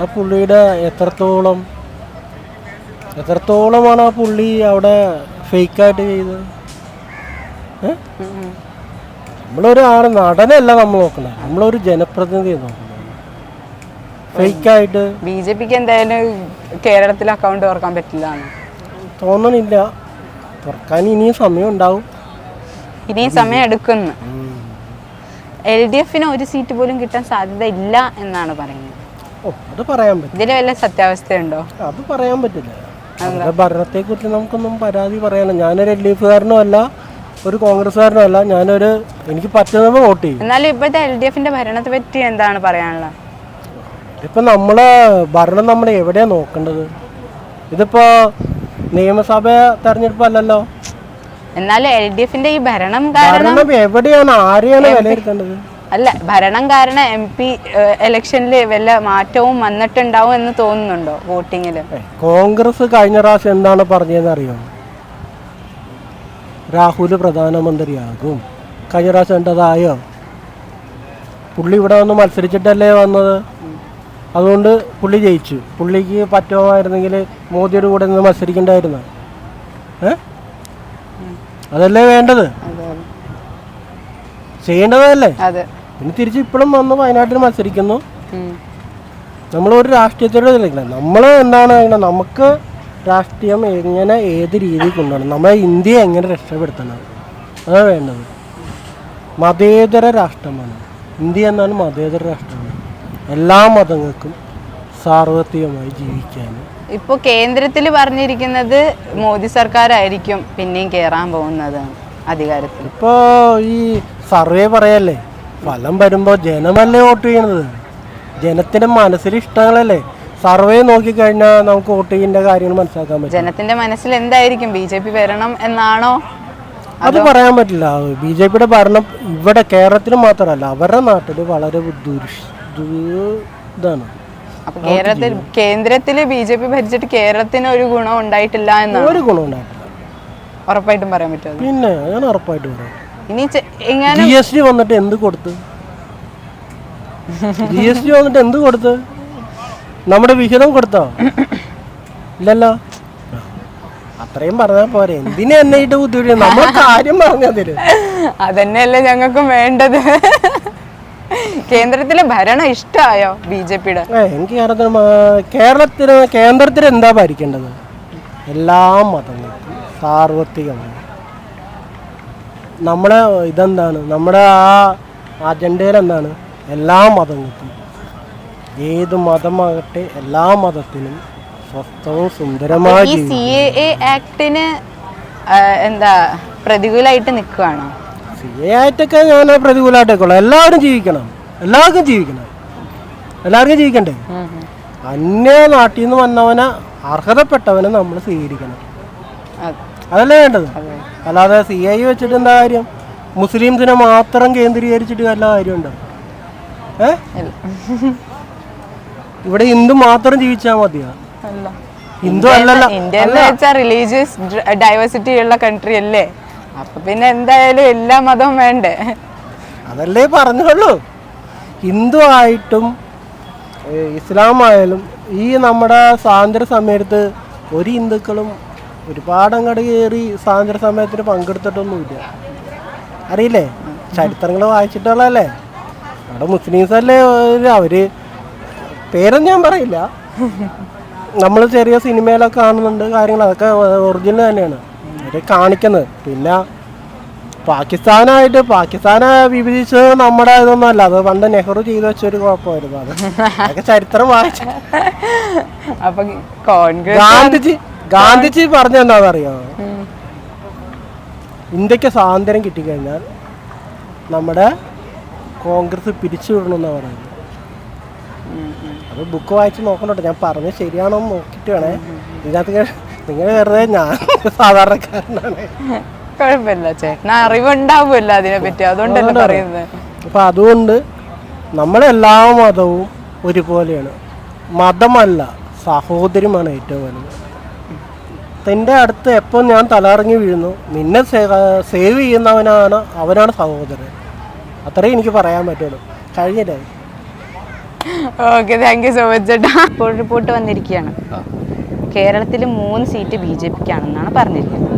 ആ പുള്ളിയുടെ എത്രത്തോളമാണ് ആ പുള്ളി അവിടെ ഫേക്കായിട്ട് ചെയ്തത്? നമ്മളൊരു നടനല്ല നമ്മൾ നോക്കണേ, നമ്മളൊരു ജനപ്രതിനിധിയെ നോക്കണം. ഫേക്കായിട്ട് BJPക്ക് എന്തായാലും കേരളത്തിൽ അക്കൗണ്ട് തുറക്കാൻ പറ്റില്ല തോന്നണില്ല. തുറക്കാൻ ഇനിയും സമയം ഉണ്ടാവും. ഇനിയും സമയം എടുക്കുന്നു. LDFന് ഒരു സീറ്റ് പോലും കിട്ടാൻ സാധ്യത ഇല്ല എന്നാണ് പറയുന്നത്. അത് പറയാൻ പറ്റും. ഇതിൽ വല്ല സത്യാവസ്ഥയുണ്ടോ? അത് പറയാൻ പറ്റില്ല. ഭരണത്തെ കുറിച്ച് നമുക്കൊന്നും പരാതി പറയാനില്ല. ഞാനൊരു LDFകാരനും അല്ല, ഒരു കോൺഗ്രസ്സുകാരനും അല്ല. എനിക്ക് പറ്റുന്നത് വോട്ട് ചെയ്യും. എന്നാലും ഇപ്പോഴത്തെ LDFന്റെ ഭരണത്തെ പറ്റി എന്താണ് പറയാനുള്ളത്? ഇപ്പം നമ്മളെ ഭരണം നമ്മൾ എവിടെയാണ് നോക്കേണ്ടത്? ഇതിപ്പോൾ നിയമസഭ തെരഞ്ഞെടുപ്പ് അല്ലല്ലോ. എന്നാലും LDFന്റെ ഈ ഭരണം കാരണം എവിടെയാണ്, ആരെയാണ് വിലയിരുത്തേണ്ടത്? അല്ല, ഭരണം കാരണം MP ഇലക്ഷനിൽ വല്ല മാറ്റവും വന്നിട്ടുണ്ടാവും എന്ന് തോന്നുന്നുണ്ടോ വോട്ടിങ്ങിൽ? കോൺഗ്രസ് കഴിഞ്ഞ പ്രാവശ്യം എന്താണ് പറഞ്ഞതെന്ന് അറിയോ? രാഹുൽ പ്രധാനമന്ത്രിയാകും. കഴിഞ്ഞ പ്രാവശ്യം എന്തതായോ? പുള്ളി ഇവിടെ വന്ന് മത്സരിച്ചിട്ടല്ലേ വന്നത്? അതുകൊണ്ട് പുള്ളി ജയിച്ചു. പുള്ളിക്ക് പറ്റുമായിരുന്നെങ്കിൽ മോദിയുടെ കൂടെ നിന്ന് മത്സരിക്കേണ്ടായിരുന്നു. അതല്ലേ വേണ്ടത്, ചെയ്യേണ്ടതല്ലേ. പിന്നെ തിരിച്ച് ഇപ്പോഴും വന്ന് വയനാട്ടിൽ മത്സരിക്കുന്നു. നമ്മളൊരു രാഷ്ട്രീയത്തോടെ നിൽക്കണം. നമ്മൾ എന്താണ് നമുക്ക് രാഷ്ട്രീയം എങ്ങനെ ഏത് രീതിയിൽ കൊണ്ടുപോകണം, നമ്മളെ ഇന്ത്യയെ എങ്ങനെ രക്ഷപ്പെടുത്തണം, അതാണ് വേണ്ടത്. മതേതര രാഷ്ട്രമാണ് ഇന്ത്യ. എന്നാണ് മതേതര രാഷ്ട്രമാണ്. എല്ലാ മതങ്ങൾക്കും സാർവത്രികമായി ജീവിക്കാനും. ഇപ്പോൾ കേന്ദ്രത്തിൽ പറഞ്ഞിരിക്കുന്നത് മോദി സർക്കാരായിരിക്കും പിന്നെയും കയറാൻ പോകുന്നത് അധികാരത്തിൽ. ഇപ്പോൾ ഈ സർവേ പറയല്ലേ, ഫലം വരുമ്പോൾ ജനമല്ലേ വോട്ട് ചെയ്യണത്, ജനത്തിൻ്റെ മനസ്സിൽ ഇഷ്ടങ്ങളല്ലേ. സർവേ നോക്കിക്കഴിഞ്ഞാൽ നമുക്ക് വോട്ട് ചെയ്യേണ്ട കാര്യങ്ങൾ മനസ്സിലാക്കാൻ പറ്റും. ജനത്തിന്റെ മനസ്സിൽ എന്തായിരിക്കും, BJP വരണം എന്നാണോ? അത് പറയാൻ പറ്റില്ല. BJPയുടെ ഭരണം ഇവിടെ കേരളത്തിൽ മാത്രമല്ല, അവരുടെ നാട്ടിൽ വളരെ ഇതാണ്. അപ്പൊ കേന്ദ്രത്തിൽ BJP ഭരിച്ചിട്ട് കേരളത്തിന് ഒരു ഗുണം ഉണ്ടായിട്ടില്ല എന്നാണ്. ഒരു ഗുണം ഉണ്ടായിട്ടില്ല ഉറപ്പായിട്ടും പറയാൻ പറ്റുമോ? പിന്നെ ഞാൻ ഉറപ്പായിട്ട് പറയാം. ഇനി എങ്ങനെ GST വന്നിട്ട് എന്ത് കൊടുത്ത്, GST വന്നിട്ട് എന്ത് കൊടുത്ത്, നമ്മുടെ വിഹിതം കൊടുത്തോ? ഇല്ലല്ലോ. അത്രയും പറഞ്ഞാൽ പോരെ, എന്തിനാ എന്നെ ഇട്ട് ബുദ്ധിമുട്ടി, നമ്മൾ കാര്യം പറഞ്ഞതിന്. അതന്നെയല്ലേ ഞങ്ങൾക്കും വേണ്ടത്. കേന്ദ്രത്തിലെ ഭരണം ഇഷ്ടമായോ BJPയുടെ? എനിക്ക് കേന്ദ്രത്തിൽ എന്താ ഭരിക്കേണ്ടത്? എല്ലാ മതങ്ങൾക്കും സാർവത്രികമായി. നമ്മുടെ ഇതെന്താണ്, നമ്മുടെ ആ അജണ്ടയിൽ എന്താണ്, എല്ലാ മതങ്ങൾക്കും, ഏത് മതമാകട്ടെ എല്ലാ മതത്തിനും സ്വസ്ഥവും സുന്ദരമായ. ഈ CAA ആക്ടിന് എന്താ പ്രതികൂലമായിട്ട് നിൽക്കുകയാണോ? CAA ആയിട്ടൊക്കെ ഞാൻ പ്രതികൂലമായിട്ടേക്കുള്ളൂ. എല്ലാവരും ജീവിക്കണം, എല്ലാവർക്കും ജീവിക്കണം, എല്ലാവർക്കും ജീവിക്കണ്ടേ. അന്യ നാട്ടിൽ നിന്ന് വന്നവനെ, അർഹതപ്പെട്ടവനെ നമ്മൾ സ്വീകരിക്കണം, അതല്ലേ വേണ്ടത്. അല്ലാതെ CAA വെച്ചിട്ട് എന്താ കാര്യം? മുസ്ലിംസിനെ മാത്രം കേന്ദ്രീകരിച്ചിട്ട് വല്ല കാര്യമുണ്ടോ? ഇവിടെ ഹിന്ദു മാത്രം ജീവിച്ചാൽ മതിയോ? ഹിന്ദു അല്ലല്ലോ. ഇന്ത്യ റിലീജിയസ് ഡൈവേഴ്സിറ്റി ഉള്ള കൺട്രി അല്ലേ, അപ്പൊ പിന്നെ എന്തായാലും എല്ലാ മതവും വേണ്ടേ? അതല്ലേ പറഞ്ഞുള്ളൂ. ഹിന്ദു ആയിട്ടും ഇസ്ലാം ആയാലും ഈ നമ്മുടെ സ്വാതന്ത്ര്യ സമയത്ത് ഒരു ഹിന്ദുക്കളും ഒരുപാട് അങ്ങോട്ട് കയറി സ്വാതന്ത്ര്യ സമയത്തിന് പങ്കെടുത്തിട്ടൊന്നുമില്ല. അറിയില്ലേ, ചരിത്രങ്ങൾ വായിച്ചിട്ടുള്ളതല്ലേ. അവിടെ മുസ്ലിംസ് അല്ലേ അവര്, പേരൊന്നും ഞാൻ പറയില്ല, നമ്മൾ ചെറിയ സിനിമയിലൊക്കെ കാണുന്നുണ്ട് കാര്യങ്ങൾ, അതൊക്കെ ഒറിജിനൽ തന്നെയാണ് അവരെ കാണിക്കുന്നത്. പിന്നെ പാകിസ്ഥാനെ വിഭജിച്ചത് നമ്മുടെ ഇതൊന്നും അല്ല, അത് പണ്ട് നെഹ്റു ചെയ്തു വെച്ചൊരു കുഴപ്പമായിരുന്നു. അതൊക്കെ ചരിത്രം വായിച്ചു. ഗാന്ധിജി പറഞ്ഞെന്താണെന്നറിയോ, ഇന്ത്യക്ക് സ്വാതന്ത്ര്യം കിട്ടിക്കഴിഞ്ഞാൽ നമ്മുടെ കോൺഗ്രസ് പിരിച്ചുവിടണമെന്നാണ് പറയുന്നത്. അത് ബുക്ക് വായിച്ച് നോക്കണ്ടോ, ഞാൻ പറഞ്ഞത് ശരിയാണോ എന്ന് നോക്കിയിട്ട് വേണേ. ഇതിനകത്ത് നിങ്ങൾ വെറുതെ, ഞാൻ സാധാരണക്കാരനാണ്. കുഴപ്പമില്ല ചേട്ടന് അറിവുണ്ടാവുമല്ലോ അതിനെപ്പറ്റി, അതുകൊണ്ടല്ലേ പറയുന്നത്. അപ്പം അതുകൊണ്ട് നമ്മളെല്ലാ മതവും ഒരുപോലെയാണ്. മതമല്ല, സഹോദര്യമാണ് ഏറ്റവും വലുത്. എൻ്റെ അടുത്ത് എപ്പോൾ ഞാൻ തലയിറങ്ങി വീഴുന്നു, നിന്നെ സേവ് ചെയ്യുന്നവനാണ്, അവനാണ് സഹോദരൻ. അത്രയും എനിക്ക് പറയാൻ പറ്റുള്ളൂ. കഴിഞ്ഞില്ലേ? Okay, thank you so much ചേട്ടാ. ഇപ്പോൾ റിപ്പോർട്ട് വന്നിരിക്കുകയാണ്, കേരളത്തിൽ 3 സീറ്റ് BJPക്കാണെന്നാണ് പറഞ്ഞിരിക്കുന്നത്.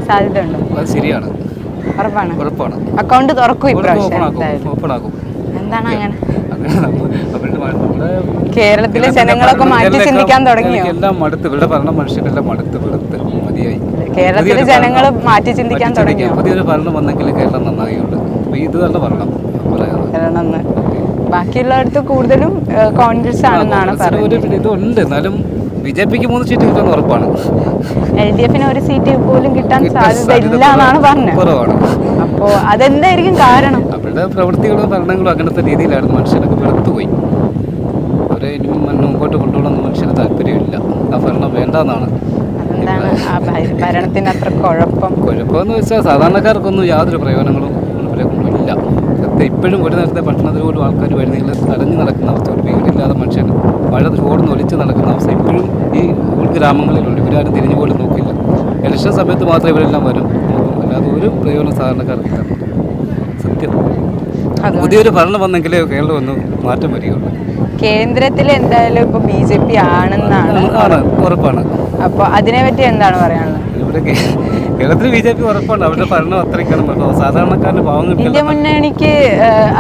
സാധ്യത ഉണ്ടോ? അത് ശരിയാണ്. ഉറപ്പാണ്? ഉറപ്പാണ്. അക്കൗണ്ട് തുറക്കും ഇപ്രാവശ്യം? എന്താണ് അങ്ങനെ? കേരളത്തിലെ ജനങ്ങളൊക്കെ മാറ്റി ചിന്തിക്കാൻ തുടങ്ങിയോ? എല്ലാം മടുത്ത്, ഇവരുടെ ഭരണം മനുഷ്യരെല്ലാം മടുത്ത് മതിയായി. കേരളത്തിലെ ജനങ്ങൾ മാറ്റി ചിന്തിക്കാൻ തുടങ്ങിയോ? പുതിയൊരു ഭരണം വന്നെങ്കിൽ കേരളം നന്നായിട്ടുണ്ട്. ഇത് നല്ല ഭരണം വരണമെന്ന്. ബാക്കിയുള്ളടത്ത് കൂടുതലും കോൺഗ്രസ് ആണെന്നാണ് പറയുന്നത്. ഇതുണ്ട്, എന്നാലും BJPക്ക് 3 സീറ്റ് കിട്ടുമെന്ന് ഉറപ്പാണ്. LDFന് 1 സീറ്റ് പോലും കിട്ടാൻ സാധ്യത ഇല്ല എന്നാണ് പറഞ്ഞത്. കുറവാണ്. അപ്പോൾ അതെന്തായിരിക്കും കാരണം? അവരുടെ പ്രവൃത്തികളും ഭരണങ്ങളും അങ്ങനത്തെ രീതിയിലായിരുന്നു. മനുഷ്യരൊക്കെ വെറുത്തുപോയി. അവരെ ഇനി മുമ്പോട്ട് കൊണ്ടുപോകണമെന്ന് മനുഷ്യന് താല്പര്യമില്ല. ആ ഭരണം വേണ്ടെന്നാണ്. അതെന്താണ് ആ ഭരണത്തിന് അത്ര കുഴപ്പമെന്ന് വെച്ചാൽ സാധാരണക്കാർക്കൊന്നും യാതൊരു പ്രയോജനങ്ങളും ഇല്ല. ഇപ്പോഴും ഒരു നേരത്തെ ഭക്ഷണത്തിന് പോലും ആൾക്കാർ വരുന്നില്ല, തടഞ്ഞു നടക്കുന്ന അവസ്ഥ, ഒരു വീടില്ലാതെ മനുഷ്യൻ മഴ ചോർന്ന് ഒലിച്ച് നടക്കുന്ന അവസ്ഥ ഇപ്പോഴും ഈ ഉൾഗ്രാമങ്ങളിലുണ്ട്. ഇവരാരും തിരിഞ്ഞു പോലും നോക്കില്ല. ഇലക്ഷൻ സമയത്ത് മാത്രമേ ഇവരെല്ലാം വരും, അല്ലാതെ ഒരു പ്രയോജനം സാധാരണക്കാർക്കില്ല. സത്യം. പുതിയൊരു ഭരണം വന്നെങ്കിലേ കേരളം ഒന്ന് മാറ്റം വരികയുള്ളൂ. കേന്ദ്രത്തിൽ എന്തായാലും ഇപ്പൊ BJP ആണെന്നാണ് ഉറപ്പാണ്. അപ്പൊ അതിനെ പറ്റി എന്താണ് പറയാനുള്ളത്? ഇവിടെ കേരളത്തിൽ BJP ഉറപ്പാണ്. അവരുടെ ഭരണം അത്രയ്ക്കാണ്. സാധാരണക്കാരന് പാവം ഇന്ത്യ മുന്നണിക്ക്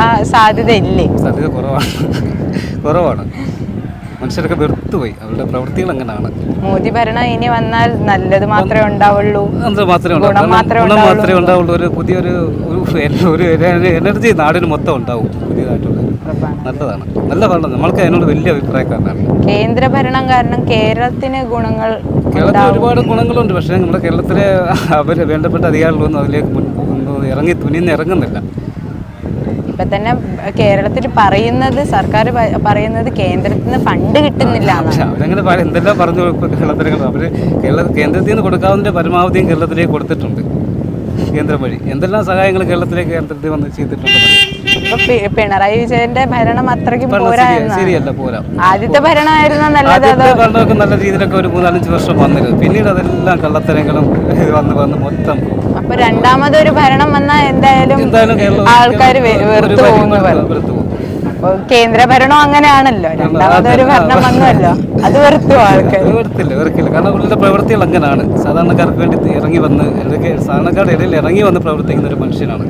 ആ സാധ്യത ഇല്ലേ? സാധ്യത കുറവാണ്. മനുഷ്യരൊക്കെ വെറുത്തുപോയി. അവരുടെ പ്രവൃത്തികൾ അങ്ങനെയാണ്. മോദി ഭരണം ഇനി വന്നാൽ നല്ലത് മാത്രമേ ഉണ്ടാവുള്ളൂ, ഗുണം മാത്രമേ ഉണ്ടാവുള്ളൂ. ഒരു പുതിയൊരു എനർജി നാടിന് മൊത്തം ഉണ്ടാവും. പുതിയതായിട്ടുള്ള നല്ലതാണ്. നല്ല ഭരണം. നമ്മൾക്ക് അതിനോട് വലിയ അഭിപ്രായക്കാരനാണ്. കേന്ദ്ര ഭരണം കാരണം കേരളത്തിന് കേരളത്തിൽ ഒരുപാട് ഗുണങ്ങളുണ്ട്. പക്ഷേ നമ്മുടെ കേരളത്തിലെ അവര് വേണ്ടപ്പെട്ട അധികാരികളൊന്നും അതിലേക്ക് തുനിഞ്ഞിറങ്ങുന്നില്ല. ഇപ്പൊ തന്നെ കേരളത്തിൽ സർക്കാർ പറയുന്നത് കേന്ദ്രത്തിൽ നിന്ന് ഫണ്ട് കിട്ടുന്നില്ല. അവരങ്ങനെ എന്തെല്ലാം പറഞ്ഞു കേരളത്തിലെ അവര് കേന്ദ്രത്തിൽ നിന്ന് കൊടുക്കാവുന്ന പരമാവധിയും കേരളത്തിലേക്ക് കൊടുത്തിട്ടുണ്ട്. കേന്ദ്രം വഴി എന്തെല്ലാം സഹായങ്ങൾ കേരളത്തിൽ വന്ന് ചെയ്തിട്ടുണ്ട്. പിണറായി വിജയന്റെ ഭരണം അത്രയ്ക്കും ശരിയല്ല, പോരാ. ആദ്യത്തെ ഭരണമായിരുന്നു നല്ലത്. ഭരണമൊക്കെ നല്ല രീതിയിലൊക്കെ ഒരു 3-5 വർഷം വന്നിരുന്നു. പിന്നീട് അതെല്ലാം കള്ളത്തരങ്ങളും വന്ന് മൊത്തം. അപ്പൊ രണ്ടാമതൊരു ഭരണം വന്നാൽ എന്തായാലും ആൾക്കാർ വെറുത്തു പോകുന്നു. കേന്ദ്ര ഭരണം അങ്ങനെയാണല്ലോ, രണ്ടാമതൊരു ഭരണം വന്നല്ലോ, അത് വെറുത്തു ആൾക്കാർ. വെറുക്കില്ല. കാരണം അവരുടെ പ്രവൃത്തികൾ അങ്ങനെയാണ്. സാധാരണക്കാർക്ക് വേണ്ടി ഇറങ്ങി വന്ന് സാധാരണക്കാരുടെ ഇടയിൽ ഇറങ്ങി വന്ന് പ്രവർത്തിക്കുന്ന ഒരു മനുഷ്യനാണ്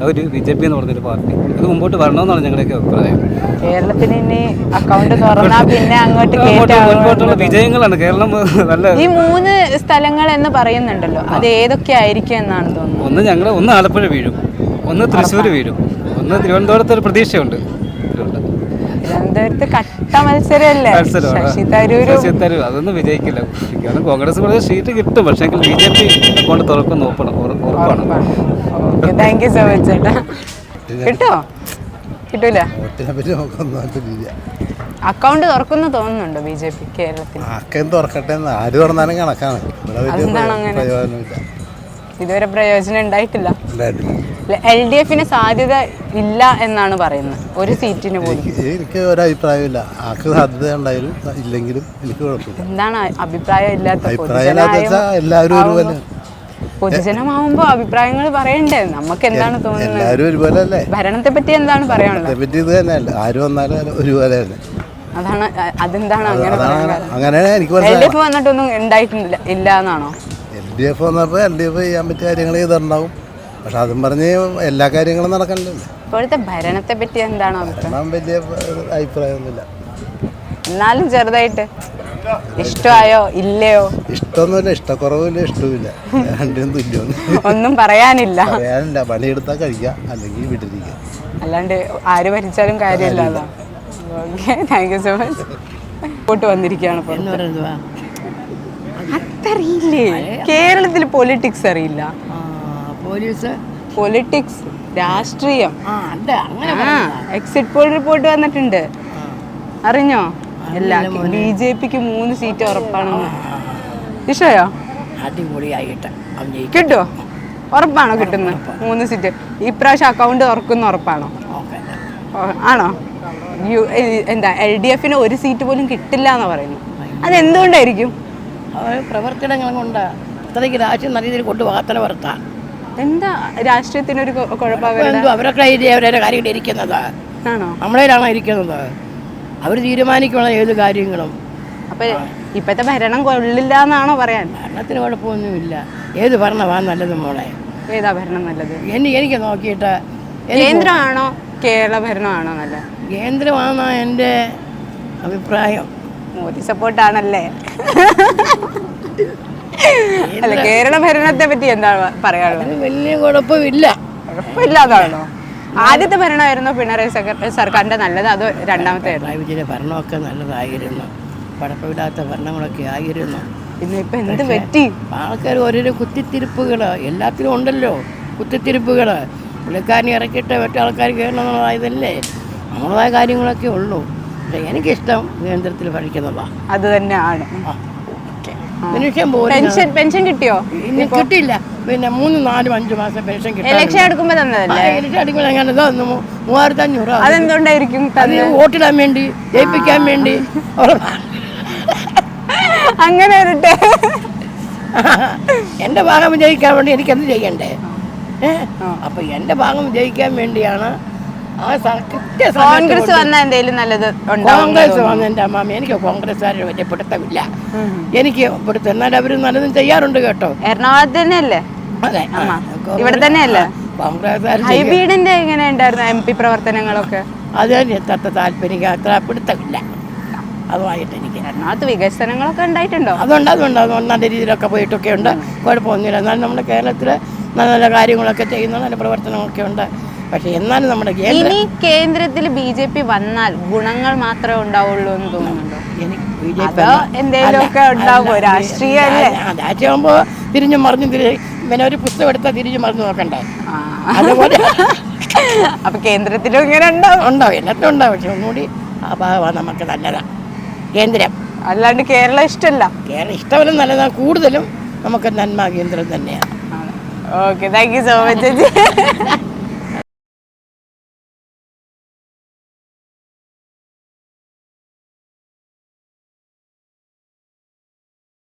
ഒരു BJP എന്ന് പറഞ്ഞൊരു പാർട്ടി. ഇത് മുമ്പോട്ട് വരണമെന്നാണ് ഞങ്ങളുടെയൊക്കെ അഭിപ്രായം. കേരളത്തിന് ഇനി അക്കൗണ്ട് തുറന്നാൽ പിന്നെ മുൻപോട്ടുള്ള വിജയങ്ങളാണ്. കേരളം നല്ല ഈ 3 സ്ഥലങ്ങൾ എന്ന് പറയുന്നുണ്ടല്ലോ, അത് ഏതൊക്കെ ആയിരിക്കും എന്നാണ് തോന്നുന്നത്? ഒന്ന് ആലപ്പുഴ വീഴും, ഒന്ന് തൃശ്ശൂർ വീഴും, ഒന്ന് തിരുവനന്തപുരത്ത് ഒരു പ്രതീക്ഷയുണ്ട്. തിരുവനന്തപുരത്ത് കട്ട മത്സരമല്ലേ? ശശി തരൂർ അതൊന്നും വിജയിക്കില്ല. കോൺഗ്രസ് പറഞ്ഞ സീറ്റ് കിട്ടും, പക്ഷേ BJP അക്കൗണ്ട് തുറക്കുന്ന ഉറപ്പാണ്. താങ്ക് യു സോ മച്ച് ചേട്ടാ. കിട്ടുമോ? കിട്ടൂല. അക്കൗണ്ട് തുറക്കുന്നു തോന്നുന്നുണ്ടോ BJP കേരളത്തിൽ? തുറക്കട്ടെ, ആര് തുറന്നാലും കണക്കാണ്. അതെന്താണ് അങ്ങനെ? ഇതുവരെ പ്രയോജനം ഉണ്ടായിട്ടില്ല. LDFന് സാധ്യത ഇല്ല എന്നാണ് പറയുന്നത്, ഒരു സീറ്റിന് പോലും. എനിക്ക് ഒരു അഭിപ്രായമില്ല. ആർക്ക് സാധ്യത ഉണ്ടായാലും ഇല്ലെങ്കിലും എനിക്ക് കുഴപ്പമില്ല. എന്താണ് അഭിപ്രായം ഇല്ലാത്ത? എല്ലാവരും ഒരുപോലെ. പൊതുജനമാവുമ്പോ അഭിപ്രായങ്ങൾ പറയണ്ടേ? നമുക്ക് എന്താണ് തോന്നുന്നത്? എല്ലാവരും ഒരുപോലെ അല്ലേ? ഭരണത്തെ പറ്റി എന്താണ് പറയാനുള്ളത്? ഇത് തന്നെയല്ല, ആര് വന്നാലും ഒരുപോലെ തന്നെ. അതാണ്. അതെന്താണ് അങ്ങനെ? എനിക്ക് LDF വന്നിട്ടൊന്നും ഉണ്ടായിട്ടില്ല ഇല്ല എന്നാണോ? LDF വന്നപ്പോൾ LDF ചെയ്യാൻ പറ്റിയ കാര്യങ്ങൾ ചെയ്തിട്ടുണ്ടാവും. പക്ഷെ അതും പറഞ്ഞ് എല്ലാ കാര്യങ്ങളും നടക്കണില്ലല്ലോ. ഇപ്പോഴത്തെ ഭരണത്തെ പറ്റി എന്താണ് അഭിപ്രായം? വലിയ അഭിപ്രായമൊന്നുമില്ല. എന്നാലും ചെറുതായിട്ട് ഇഷ്ടമായോ ഇല്ലയോ? ഇഷ്ടമൊന്നുമില്ല, ഇഷ്ടക്കുറവില്ല, ഇഷ്ടമില്ല, രണ്ടും തുല്യമൊന്നും. ഒന്നും പറയാനില്ല. പണിയെടുത്താൽ കഴിക്കാം, അല്ലെങ്കിൽ വിട്ടിരിക്കാം. അല്ലാണ്ട് ആര് ഭരിച്ചാലും കാര്യമില്ല. Okay, thank you so much. ഇങ്ങോട്ട് വന്നിരിക്കുകയാണ്. അതറിയില്ലേ? കേരളത്തിൽ പൊളിറ്റിക്സ് അറിയില്ല. പൊളിറ്റിക്സ്, രാഷ്ട്രീയം. എക്സിറ്റ് പോൾ റിപ്പോർട്ട് വന്നിട്ടുണ്ട്, അറിഞ്ഞോ? BJPക്ക് 3 സീറ്റ് ഉറപ്പാണെന്ന്. ഇഷ്ടയോ? അടിപൊളിയായിട്ട് കിട്ടുമോ? ഉറപ്പാണോ കിട്ടുന്നത് 3 സീറ്റ്? ഇപ്രാവശ്യം അക്കൗണ്ട് തുറക്കുന്ന ഉറപ്പാണോ? ആണോ? LDFന് 1 സീറ്റ് പോലും കിട്ടില്ല എന്ന് പറയുന്നു. അതെന്തുകൊണ്ടായിരിക്കും? പ്രവർത്തനങ്ങൾ കൊണ്ട് അത്രയ്ക്ക് രാഷ്ട്രീയം നല്ല രീതിയിൽ കൊണ്ടുപോകാത്തന്നെ വർത്താൻ. എന്താ രാഷ്ട്രീയത്തിനൊരു കുഴപ്പം? അവരൊക്കെ അവരുടെ കാര്യങ്ങൾ ഇരിക്കുന്നത് ആണോ? നമ്മളേലാണോ ഇരിക്കുന്നത്? അവർ തീരുമാനിക്കണം ഏത് കാര്യങ്ങളും. അപ്പൊ ഇപ്പത്തെ ഭരണം കൊള്ളില്ല എന്നാണോ പറയാൻ? ഭരണത്തിന് കുഴപ്പമൊന്നുമില്ല. ഏത് ഭരണമാണ് നല്ലത് മോളെ? ഏതാ ഭരണം നല്ലത്? എനിക്ക് നോക്കിയിട്ട് കേന്ദ്രമാണോ കേരള ഭരണമാണോ നല്ലത്? കേന്ദ്രമാണ് എൻ്റെ അഭിപ്രായം. മോദി സപ്പോർട്ടാണല്ലേ? അല്ല, കേരള ഭരണത്തെ പറ്റി എന്താ പറയാനുള്ളത്? വലിയ കുഴപ്പമില്ല. കുഴപ്പമില്ലാതാണോ? ആദ്യത്തെ ഭരണമായിരുന്നോ പിണറായി സർക്കാരിന്റെ നല്ലത്, അതോ രണ്ടാമത്തെ? വിജയന്റെ ഭരണമൊക്കെ നല്ലതായിരുന്നു, കുഴപ്പമില്ലാത്ത ഭരണങ്ങളൊക്കെ ആയിരുന്നു. പിന്നെ ഇപ്പൊ എന്ത് പറ്റി? ആൾക്കാർ ഓരോരോ കുത്തിത്തിരിപ്പുകൾ എല്ലാത്തിനും ഉണ്ടല്ലോ. കുത്തിത്തിരിപ്പുകൾ പുള്ളിക്കാരനെ ഇറക്കിയിട്ട് മറ്റു ആൾക്കാർ കയറണമെന്നുള്ളതായതല്ലേ, നമ്മളതായ കാര്യങ്ങളൊക്കെ ഉള്ളൂ. പക്ഷെ എനിക്കിഷ്ടം കേന്ദ്രത്തിൽ ഭരിക്കുന്നതാണ്. അത് തന്നെയാണ്. പെൻഷൻ കിട്ടിയോ? കിട്ടിയില്ല. പിന്നെ 3, 4, 5 മാസം പെൻഷൻ കിട്ടും. ഇലക്ഷൻ എടുക്കുമ്പോ തന്നതല്ലേ? ഇലക്ഷൻ എടുക്കുമ്പോൾ എങ്ങനെ 3500. അതെന്തുകൊണ്ടായിരിക്കും? വോട്ടിടാൻ വേണ്ടി, ജയിപ്പിക്കാൻ വേണ്ടി. അങ്ങനെ വരട്ടെ. എൻ്റെ ഭാഗം വിജയിക്കാൻ വേണ്ടി എനിക്കെന്ത് ചെയ്യണ്ടേ? അപ്പം എൻ്റെ ഭാഗം വിജയിക്കാൻ വേണ്ടിയാണ് കോൺഗ്രസ് വന്ന എന്തെങ്കിലും നല്ലത് കോൺഗ്രസ് വന്ന എൻ്റെ അമ്മാമ എനിക്ക് കോൺഗ്രസ്സുകാരുടെ വലിയ പിടുത്തമില്ല. എനിക്ക് പിടുത്തം, എന്നാലും അവർ നല്ലതും ചെയ്യാറുണ്ട് കേട്ടോ. എറണാകുളത്ത് തന്നെയല്ലേ? അതെ, ഇവിടെ തന്നെയല്ലേ? കോൺഗ്രസ്സുകാർ ഹൈബീഡിന്റെ എങ്ങനെ ഉണ്ടായിരുന്നു MP പ്രവർത്തനങ്ങളൊക്കെ? അത് എത്ര താല്പര്യം, അത്ര പിടുത്തമില്ല അതുമായിട്ട് എനിക്ക്. എറണാകുളത്ത് വികസനങ്ങളൊക്കെ ഉണ്ടായിട്ടുണ്ടോ? അതുണ്ട് നല്ല രീതിയിലൊക്കെ പോയിട്ടൊക്കെ ഉണ്ട്, കുഴപ്പമൊന്നുമില്ല. എന്നാലും നമ്മുടെ കേരളത്തിൽ നല്ല നല്ല കാര്യങ്ങളൊക്കെ ചെയ്യുന്ന നല്ല പ്രവർത്തനമൊക്കെ ഉണ്ട്. പക്ഷെ എന്നാലും നമ്മുടെ ഇനി കേന്ദ്രത്തിൽ BJP വന്നാൽ ഗുണങ്ങൾ മാത്രമേ ഉണ്ടാവുള്ളൂ എന്ന് തോന്നുന്നുണ്ടോ? അതോ എന്തെങ്കിലുമൊക്കെ ഉണ്ടാവുമോ? രാഷ്ട്രീയമല്ലേ? രാഷ്ട്രീയമാകുമ്പോൾ തിരിഞ്ഞു മറിഞ്ഞു പിന്നെ ഒരു പുസ്തകം എടുത്താൽ തിരിഞ്ഞു മറിഞ്ഞു നോക്കണ്ടേ, അതുപോലെ അപ്പൊ കേന്ദ്രത്തിലും ഇങ്ങനെ ഉണ്ടാവും, എല്ലാത്തിലും ഉണ്ടാവും. പക്ഷെ ഒന്നുകൂടി ആ ഭാഗമാണ് നമുക്ക് നല്ലതാണ് കേന്ദ്രം, അല്ലാണ്ട് കേരളം ഇഷ്ടമല്ല. കേരളം ഇഷ്ടമല്ല, നല്ലതാണ്. കൂടുതലും നമുക്ക് നന്മ കേന്ദ്രം തന്നെയാണ്. Okay, thank you so much ചേച്ചി.